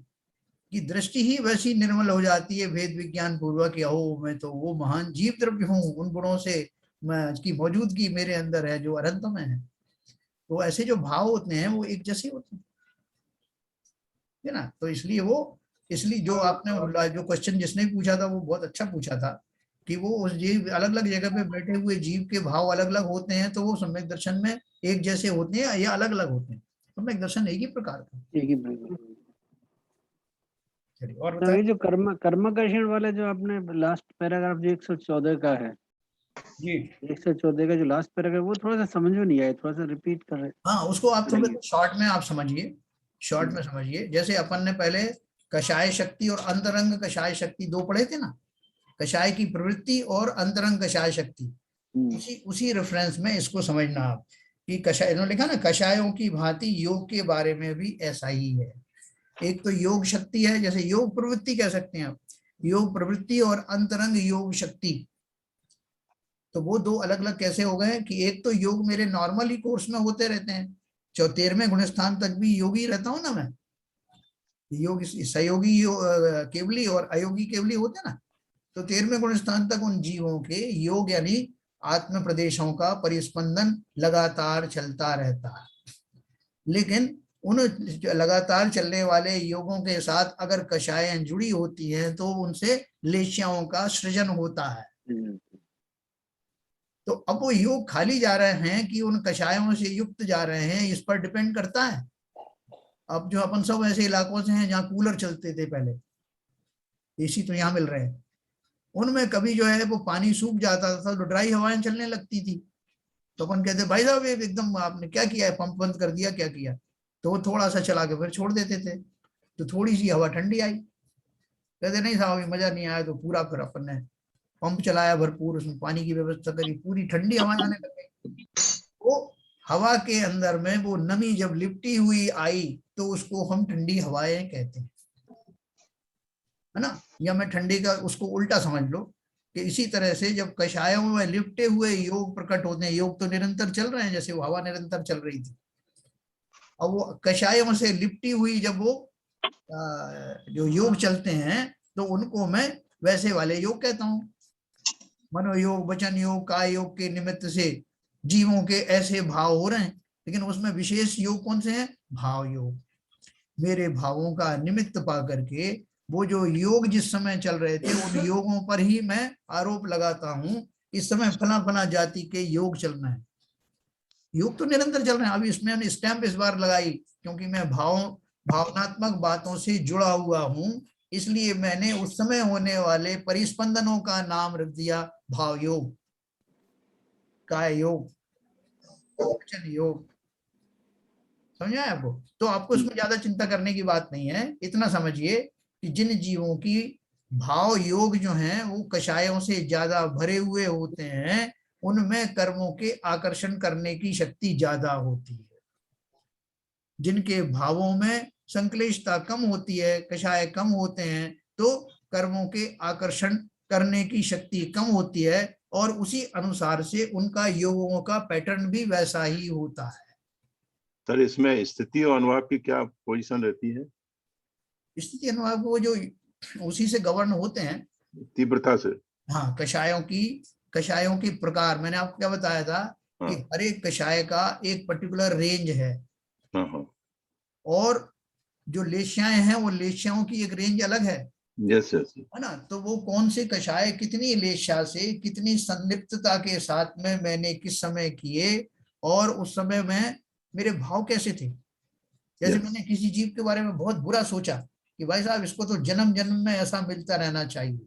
कि दृष्टि ही वैसी निर्मल हो जाती है वेद विज्ञान पूर्वक, ओ मैं तो वो महान जीव द्रव्य हूँ, उन गुणों से मैं की मौजूदगी मेरे अंदर है जो अनंत में है। तो ऐसे जो भाव होते हैं वो एक जैसे होते हैं ना। तो इसलिए जो आपने जो क्वेश्चन जिसने पूछा था वो बहुत अच्छा पूछा था कि वो उस जीव अलग अलग जगह पे बैठे हुए जीव के भाव अलग अलग होते हैं, तो वो सम्यक दर्शन में एक जैसे होते हैं या अलग अलग होते हैं? सम्यक दर्शन एक ही प्रकार का। एक ही प्रकार। चलिए और तो बताइए। ये जो कर्मकर्षण वाले जो आपने लास्ट पैराग्राफ जो 114 का है जी 114 का जो लास्ट पैराग्राफ, वो थोड़ा सा समझ में नहीं आया, थोड़ा सा रिपीट कर रहे हाँ, उसको आप थोड़े करेंगे। शॉर्ट में आप समझिए, शॉर्ट में समझिए। जैसे अपन ने पहले कषाय शक्ति और अंतरंग कषाय शक्ति दो पढ़े थे ना, कषाय की प्रवृत्ति और अंतरंग कषाय शक्ति, उसी रेफरेंस में इसको समझना आप कि कषाय, इन्होंने लिखा ना कषायों की भांति योग के बारे में भी ऐसा ही है। एक तो योग शक्ति है, जैसे योग प्रवृत्ति कह सकते हैं आप, योग प्रवृत्ति और अंतरंग योग शक्ति, तो वो दो अलग अलग कैसे हो गए कि एक तो योग मेरे नॉर्मली कोर्स में होते रहते हैं, 13वें गुण स्थान तक भी योगी रहता हूं ना मैं, योग सहयोगी केवली और अयोगी केवली होते ना, तो 13वें गुण स्थान तक उन जीवों के योग यानी आत्म प्रदेशों का परिस्पंदन लगातार चलता रहता है। लेकिन उन लगातार चलने वाले योगों के साथ अगर कषायें जुड़ी होती हैं तो उनसे लेशियाओं का सृजन होता है। तो अब वो योग खाली जा रहे हैं कि उन कषायों से युक्त जा रहे हैं, इस पर डिपेंड करता है। अब जो अपन सब ऐसे इलाकों से हैं जहाँ कूलर चलते थे पहले, एसी तो यहाँ मिल रहे हैं, उनमें कभी जो है वो पानी सूख जाता था तो ड्राई हवाएं चलने लगती थी, तो अपन कहते भाई साहब एकदम आपने क्या किया है, पंप बंद कर दिया, क्या किया? तो वो थोड़ा सा चला के फिर छोड़ देते थे, तो थोड़ी सी हवा ठंडी आई, कहते नहीं साहब मजा नहीं आया, तो पूरा फिर अपन ने पंप चलाया भरपूर, उसमें पानी की व्यवस्था करी, पूरी ठंडी हवा आने लग गई। वो हवा के अंदर में वो नमी जब लिपटी हुई आई तो उसको हम ठंडी हवाएं कहते हैं, है ना। या मैं ठंडी का उसको उल्टा समझ लो कि इसी तरह से जब कषायों में लिपटे हुए योग प्रकट होते हैं, योग तो निरंतर चल रहे हैं जैसे वो हवा निरंतर चल रही थी, अब वो कषायों से लिपटी हुई जब वो जो योग चलते हैं तो उनको मैं वैसे वाले योग कहता हूं। मनोयोग, वचन योग, काय योग के निमित्त से जीवों के ऐसे भाव हो रहे हैं, लेकिन उसमें विशेष योग कौन से हैं? भाव योग। मेरे भावों का निमित्त पा करके वो जो योग जिस समय चल रहे थे उन योगों पर ही मैं आरोप लगाता हूं, इस समय फला फला जाति के योग चलना है। योग तो निरंतर चल रहे हैं, अभी इसमें स्टैंप इस बार लगाई क्योंकि मैं भावनात्मक बातों से जुड़ा हुआ हूं, इसलिए मैंने उस समय होने वाले परिस्पंदनों का नाम रख दिया भाव योग, काय योग, वचन योग। समझा है आपको? तो आपको इसमें ज्यादा चिंता करने की बात नहीं है, इतना समझिए कि जिन जीवों की भाव योग जो हैं वो कषायों से ज्यादा भरे हुए होते हैं, उनमें कर्मों के आकर्षण करने की शक्ति ज्यादा होती है। जिनके भावों में संक्लेशता कम होती है, कषाय कम होते हैं, तो कर्मों के आकर्षण करने की शक्ति कम होती है और उसी अनुसार से उनका योगों का पैटर्न भी वैसा ही होता है। सर इसमें स्थिति और अनुभाव की क्या पोजीशन रहती है? स्थिति अनुभाव वो जो उसी से गवर्न होते हैं, तीव्रता से। हाँ, कषायों की प्रकार, मैंने आपको क्या बताया था कि हर एक कषाय का एक पर्टिकुलर रेंज है, और जो लेशियाएं हैं वो लेशियाओं की एक रेंज अलग है। यस यस, है ना। तो वो कौन से कषाय कितनी लेशिया से कितनी संलिप्तता के साथ में मैंने किस समय किए और उस समय में मेरे भाव कैसे थे। जैसे मैंने किसी जीव के बारे में बहुत बुरा सोचा कि भाई साहब इसको तो जन्म जन्म में ऐसा मिलता रहना चाहिए,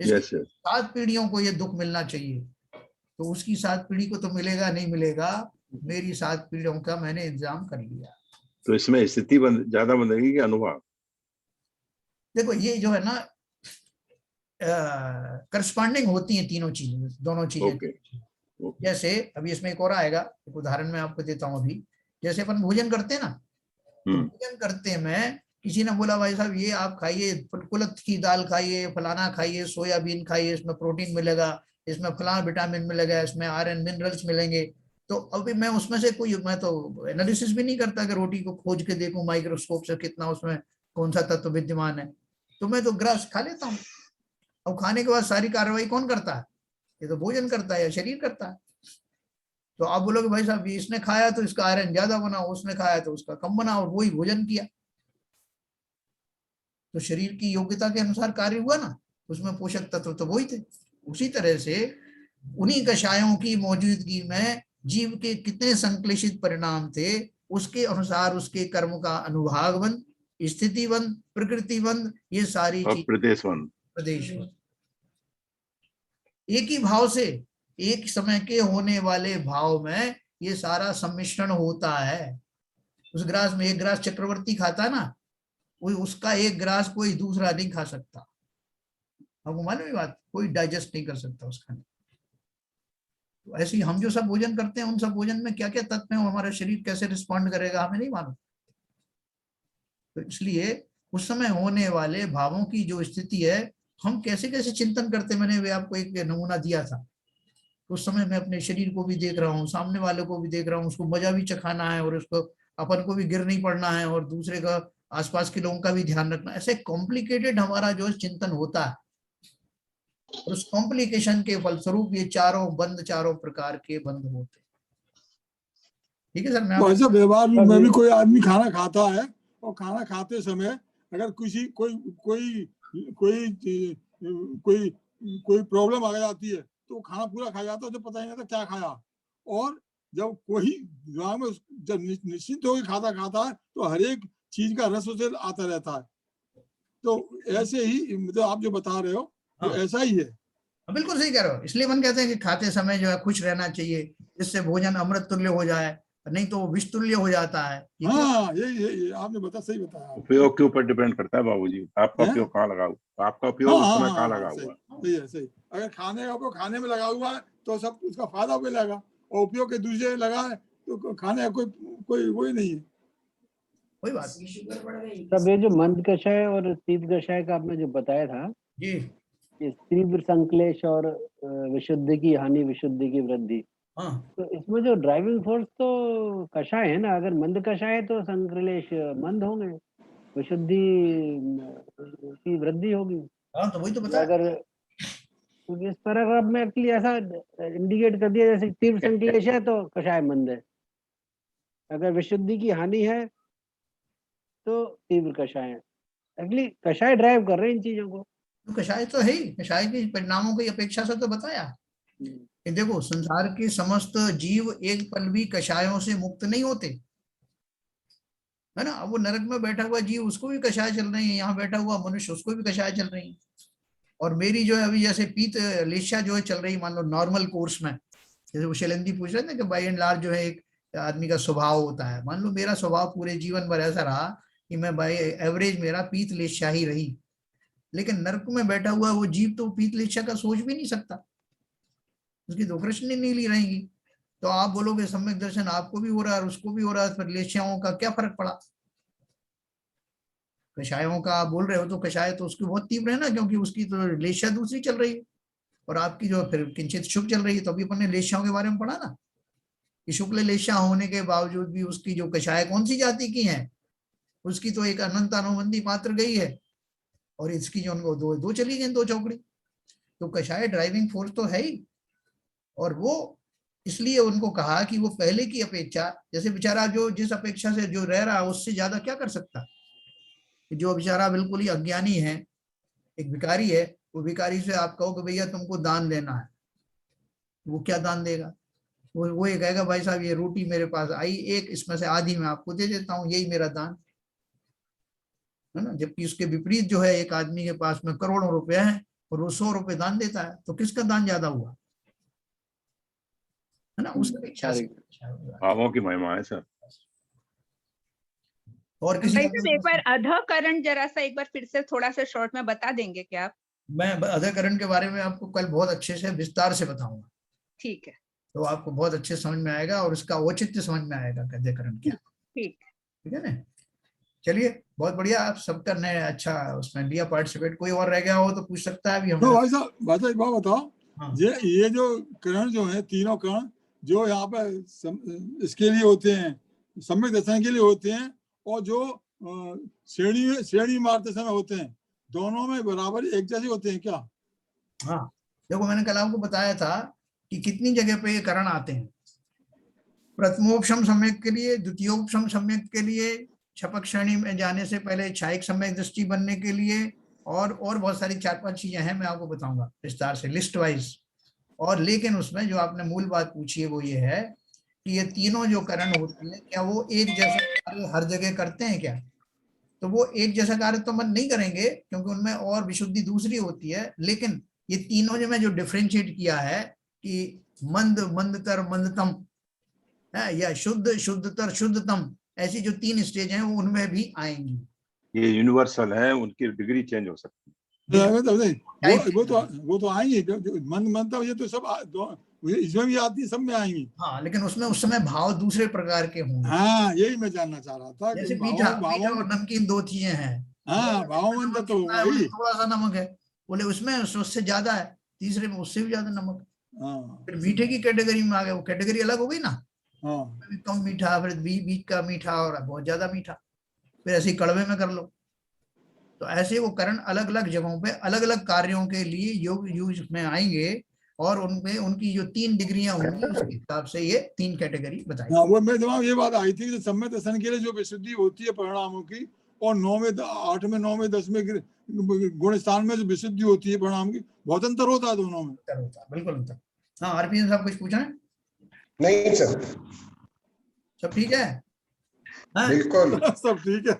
इसकी 7 पीढ़ियों को ये दुख मिलना चाहिए, तो उसकी 7 पीढ़ी को तो मिलेगा नहीं मिलेगा, मेरी 7 पीढ़ियों का मैंने इंतजाम कर लिया। तो इसमें स्थिति ज्यादा बनेगी कि अनुभव? देखो ये जो है ना करस्पॉन्डिंग होती हैं तीनों चीजें, दोनों चीजें। जैसे अभी इसमें एक और आएगा, एक उदाहरण मैं आपको देता हूँ अभी। जैसे अपन भोजन करते हैं ना, तो भोजन करते में किसी ने बोला भाई साहब ये आप खाइए, कुलथ की दाल खाइए, फलाना खाइए, सोयाबीन खाइए, इसमें प्रोटीन मिलेगा, इसमें फलाना विटामिन मिलेगा, इसमें आयरन मिनरल्स मिलेंगे। तो अभी मैं उसमें से मैं तो एनालिसिस भी नहीं करता कि रोटी को खोज के देखूं माइक्रोस्कोप से कितना उसमें कौन सा तत्व विद्यमान है, तो मैं तो ग्रास खा लेता हूँ। अब खाने के बाद सारी कार्रवाई कौन करता है? ये तो भोजन करता है या शरीर करता है। तो आप बोलोगे भाई साहब इसने खाया तो इसका आयरन ज्यादा बना, उसने खाया तो उसका कम बना, और वही भोजन किया, तो शरीर की योग्यता के अनुसार कार्य हुआ ना, उसमें पोषक तत्व तो वही थे। उसी तरह से उन्हीं कषायों की मौजूदगी में जीव के कितने संक्लेशित परिणाम थे, उसके अनुसार उसके कर्म का अनुभागबंध, स्थितिबंध, प्रकृतिबंध, ये सारी और चीज प्रदेशबंध। एक ही भाव से, एक समय के होने वाले भाव में ये सारा सम्मिश्रण होता है। उस ग्रास में एक ग्रास चक्रवर्ती खाता है ना, वो उसका एक ग्रास कोई दूसरा नहीं खा सकता। आपको मालूम है बात, कोई डाइजेस्ट नहीं कर सकता उस खाने। तो ऐसे ही हम जो सब भोजन करते हैं, उन सब भोजन में क्या क्या तत्व हैं, हमारा शरीर कैसे रिस्पॉन्ड करेगा हमें नहीं मालूम। तो इसलिए उस समय होने वाले भावों की जो स्थिति है, हम कैसे कैसे चिंतन करते, मैंने भी आपको एक नमूना दिया था। उस समय मैं अपने शरीर को भी देख रहा हूँ, सामने वाले को भी देख रहा हूँ, उसको मजा भी चखाना है और उसको अपन को भी गिर नहीं पड़ना है और दूसरे का, आसपास के लोगों का भी ध्यान रखना। ऐसे कॉम्प्लिकेटेड हमारा जो चिंतन होता है, और उस कॉम्प्लिकेशन के फलस्वरूप ये चारों प्रकार के बंध होते। ठीक है सर, मैं वैसे व्यवहार में भी कोई आदमी खाना खाता है और खाना खाते समय अगर किसी कोई कोई कोई कोई कोई प्रॉब्लम आ जाती है तो खाना पूरा खा जाता है, तो पता ही नहीं था क्या खाया। और जब कोई दिमाग में जब निश्चिंत होकर खाता खाता है तो हर एक चीज का रस उसे आता रहता है। तो ऐसे ही मतलब आप जो बता रहे हो तो ऐसा ही है। बिल्कुल सही कह रहे हो। इसलिए मन कहते हैं कि खाते समय जो है खुश रहना चाहिए, जिससे भोजन अमृत तुल्य हो जाए, नहीं तो विष तुल्य हो जाता है। हाँ, ये आपने बता सही बताया। उपयोग के ऊपर डिपेंड करता है बाबूजी, आपका उपयोग कहाँ लगा हुआ, आपका उपयोग उस समय कहाँ लगा हुआ। सही है, सही। अगर खाने का उपयोग खाने में लगा हुआ है तो सब उसका फायदा मिलेगा, और उपयोग के दूसरे लगा है तो खाने का कोई वही नहीं है। कोई बात तब ये जो मंद कषाय और तीव्र कषाय का आपने जो बताया था जी, ये तीव्र संक्लेश और विशुद्धि की हानि, विशुद्धि की वृद्धि, तो इसमें जो ड्राइविंग फोर्स तो कषाय है ना। अगर मंद कषाय है तो संक्लेश मंद होंगे, विशुद्धि की वृद्धि होगी। तो वही तो बता। अगर इस पैराग्राफ में एक्चुअली ऐसा इंडिकेट कर दिया जैसे तीव्र संक्लेश है तो कषाय मंद है, अगर विशुद्धि की हानि है तो तीव्र कषाय है। एक्चुअली कषाय ड्राइव कर रहे हैं इन चीजों को। तो कषाय तो है ही, कषाय के परिणामों की अपेक्षा से तो बताया कि देखो संसार के समस्त जीव एक पल भी कषायों से मुक्त नहीं होते, है ना। अब वो नरक में बैठा हुआ जीव, उसको भी कषाय चल रही है, यहाँ बैठा हुआ मनुष्य, उसको भी कषाय चल रही है। और मेरी जो है अभी जैसे पीत लेशा जो है चल रही, मान लो नॉर्मल कोर्स में, जैसे वो शैलेंद्री पूछ रहे थे कि बाई एंड लार्ज जो है एक आदमी का स्वभाव होता है, मान लो मेरा स्वभाव पूरे जीवन भर ऐसा रहा कि मैं बाई एवरेज मेरा पीत लेशा ही रही, लेकिन नरक में बैठा हुआ वो जीव तो पीत लेशा का सोच भी नहीं सकता, उसकी तो कृष्ण नहीं ली रहेगी। तो आप बोलोगे सम्यक दर्शन आपको भी हो रहा है और उसको भी हो रहा है, फिर लेशाओं का क्या फर्क पड़ा। कषायों का आप बोल रहे हो तो कषाय तो उसकी बहुत तीव्र है ना, क्योंकि उसकी तो लेशा दूसरी चल रही है और आपकी जो फिर किंचित शुक्ल चल रही है। तो अभी अपन ने लेशाओं के बारे में पढ़ा ना कि शुक्ल लेशा होने के बावजूद भी उसकी जो कषाय कौन सी जाति की है, उसकी तो एक अनंत अनुबंधी मात्र गई है और इसकी जो उनको दो चली गई, दो चौकड़ी। तो कषाय ड्राइविंग फोर्स तो है ही, और वो इसलिए उनको कहा कि वो पहले की अपेक्षा, जैसे बेचारा जो जिस अपेक्षा से जो रह रहा है उससे ज्यादा क्या कर सकता, जो बेचारा बिल्कुल ही अज्ञानी है, एक भिखारी है, वो भिखारी से आप कहो कि भैया तुमको दान देना है, वो क्या दान देगा, वो ये कहेगा भाई साहब ये रोटी मेरे पास आई एक, इसमें से आधी मैं आपको दे देता हूँ, यही मेरा दान है ना। जबकि उसके विपरीत जो है एक आदमी के पास में करोड़ों रुपए हैं और वो 100 रुपए दान देता है, तो किसका दान ज्यादा हुआ, है ना। उसकी इच्छा से भावों की महिमा है सर। और किसी एक बार अधःकरण जरा सा एक बार फिर से थोड़ा सा शॉर्ट में बता देंगे क्या आप? मैं अधःकरण के बारे में आपको कल बहुत अच्छे से विस्तार से बताऊंगा। ठीक है, तो आपको बहुत अच्छे समझ में आएगा और इसका औचित्य समझ में आएगा अधःकरण क्या। ठीक है ना। चलिए बहुत बढ़िया, आप सबका ने अच्छा उसमें लिया पार्टिसिपेट। कोई और रह गया हो तो पूछ सकता है अभी हम। तो भाई साहब एक बात बताओ, ये जो करण जो है, तीनों करण जो यहाँ पे इसके लिए होते हैं, सम्यक दर्शन के लिए होते हैं, और जो श्रेणी मारते समय होते हैं, दोनों में बराबर एक जैसे होते हैं क्या? हाँ देखो, मैंने कल आपको बताया था कि कितनी जगह पे ये करण आते हैं। प्रथमोपशम सम्यक के लिए, द्वितीयोपशम सम्यक के लिए, छपक श्रेणी में जाने से पहले छायिक सम्यक दृष्टि बनने के लिए, और बहुत सारी 4-5 चीजें हैं, मैं आपको बताऊंगा विस्तार से लिस्ट वाइज। और लेकिन उसमें जो आपने मूल बात पूछी है वो ये है कि ये तीनों जो करण होते हैं क्या वो एक जैसा कार्य हर जगह करते हैं क्या? तो वो एक जैसा कार्य तो मन नहीं करेंगे, क्योंकि उनमें और विशुद्धि दूसरी होती है। लेकिन ये तीनों जो मैं जो डिफरेंशिएट किया है कि मंद मंदतर मंदतम है, या शुद्ध शुद्धतर शुद्धतम, ऐसी जो 3 स्टेज हैं वो उनमें भी आएंगी। ये यूनिवर्सल है, उनकी डिग्री चेंज हो सकती है। वो तो आएंगे मंद मंद, ये तो सब इसमें भी आती है, सब में आएंगी। हाँ, लेकिन उसमें उस समय भाव दूसरे प्रकार के होंगे। हाँ, यही मैं जानना चाह रहा था। जैसे मीठा और नमकीन 2 चीजें हैं। हाँ, भाव में तो होगा ही। थोड़ा सा नमक है, बोले उसमें उससे ज्यादा है, तीसरे में उससे भी ज्यादा नमक। फिर मीठे की कैटेगरी में आ गए, वो कैटेगरी अलग हो गई ना। कम मीठा, फिर बीच का मीठा और बहुत ज्यादा मीठा, फिर ऐसे ही कड़वे में कर लो। तो ऐसे वो करण अलग अलग जगहों पे अलग अलग कार्यों के लिए योग यूज में आएंगे, और उनमें उनकी जो 3 डिग्रियां होंगी उसके हिसाब से ये 3 कैटेगरी बताई। वो मेरे दिमाग ये बात आई थी कि सम्यक दर्शन के लिए जो विशुद्धि होती है परिणामों की, और 9 में 8 में 9 में 10 में गुण स्थान में जो विशुद्धि होती है परिणाम की, बहुत अंतर होता है दोनों में। अंतर होता है, बिल्कुल अंतर। हाँ, आरपीएन साहब कुछ पूछा है? नहीं सर, सब ठीक है? बिल्कुल सब ठीक है।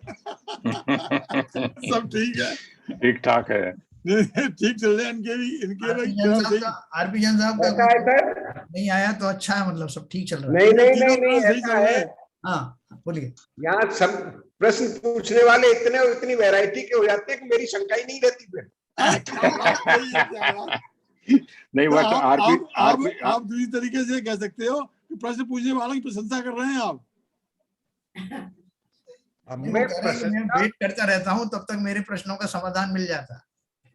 सब ठीक है, ठीक ठाक है। ठीक चल रहे हैं इनके भी। आरपीएन साहब का ऐसा है सर, नहीं आया तो अच्छा है, मतलब सब ठीक चल रहा है। नहीं ऐसा है। हाँ, बोलिए। यहाँ सब प्रश्न पूछने वाले इतनी वैरायटी के हो जाते हैं कि मेरी शंका ही नहीं रहती फिर। नहीं, बट आप दूसरी तरीके से कह सकते हो कि प्रश्न पूछने वालों की प्रशंसा कर रहे हैं आप। मैं वेट करता रहता हूँ, तब तक मेरे प्रश्नों का समाधान मिल जाता है।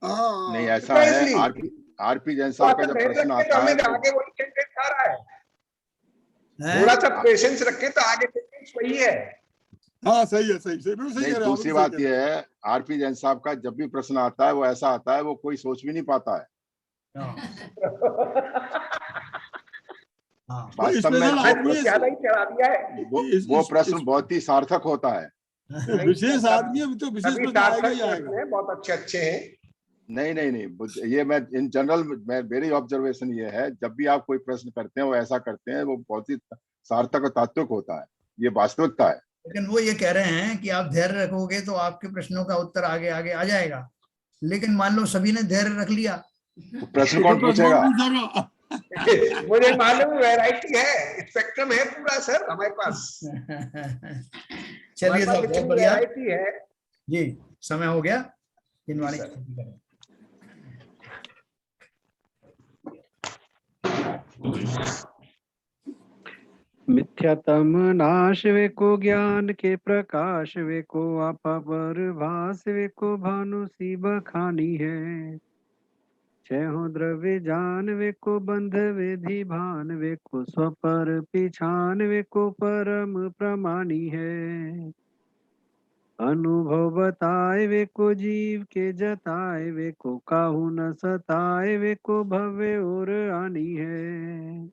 नहीं, ऐसा है, आरपी जैन साहब का जब प्रश्न आता है तो आगे वही सेंटेंस आ रहा है। थोड़ा सा पेशेंस रखे तो आगे सेंटेंस वही है। हाँ, सही है, सही। नहीं, दूसरी बात यह है, आरपी जैन साहब का जब भी प्रश्न आता है वो ऐसा आता है वो कोई सोच भी नहीं पाता है। वास्तव में वो प्रश्न बहुत ही सार्थक होता है। विशेष आदमी है तो विशेष बहुत अच्छे हैं। नहीं, ये मैं इन जनरल मेरी ऑब्जर्वेशन ये है, जब भी आप कोई प्रश्न करते हैं वो ऐसा करते हैं, वो बहुत ही सार्थक और तात्विक होता है, ये वास्तविकता है। लेकिन वो ये कह रहे हैं कि आप धैर्य रखोगे तो आपके प्रश्नों का उत्तर आगे आगे आ जाएगा। लेकिन मान लो सभी ने धैर्य रख लिया, प्रश्न कौन पूछेगा? मुझे मालूम वैरायटी है, स्पेक्ट्रम है पूरा सर हमारे पास। चलिए साहब, बहुत बढ़िया है जी। समय हो गया, दिनवाणी मिथ्यातम नाश वे को ज्ञान के प्रकाश वे को आपा पर भास वे को भानु सी बखानी है। छह द्रव्य जान वे को बंध विधि भान वे को स्वपर पिछान वे को परम प्रमाणी है। अनुभव बताए वे को जीव के जताए वे को काहू न सताए वे को भव्य और आनी है।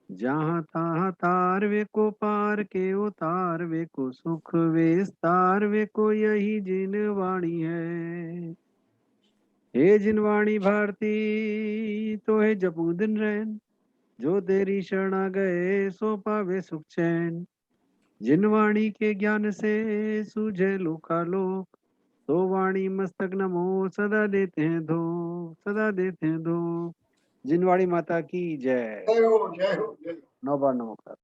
जहाँ तहाँ तार वे को पार के उतार वे को सुख विस्तार वे को यही जिन वाणी है। हे जिनवाणी भारती तो है जपू दिन रैन, जो तेरी शरणा गए सो पावे सुख चैन। जिनवाणी के ज्ञान से सूझे लोकालोक, तो वाणी मस्तक नमो सदा देते हैं धो। जिनवाणी माता की जय। 9 बार नमस्कार।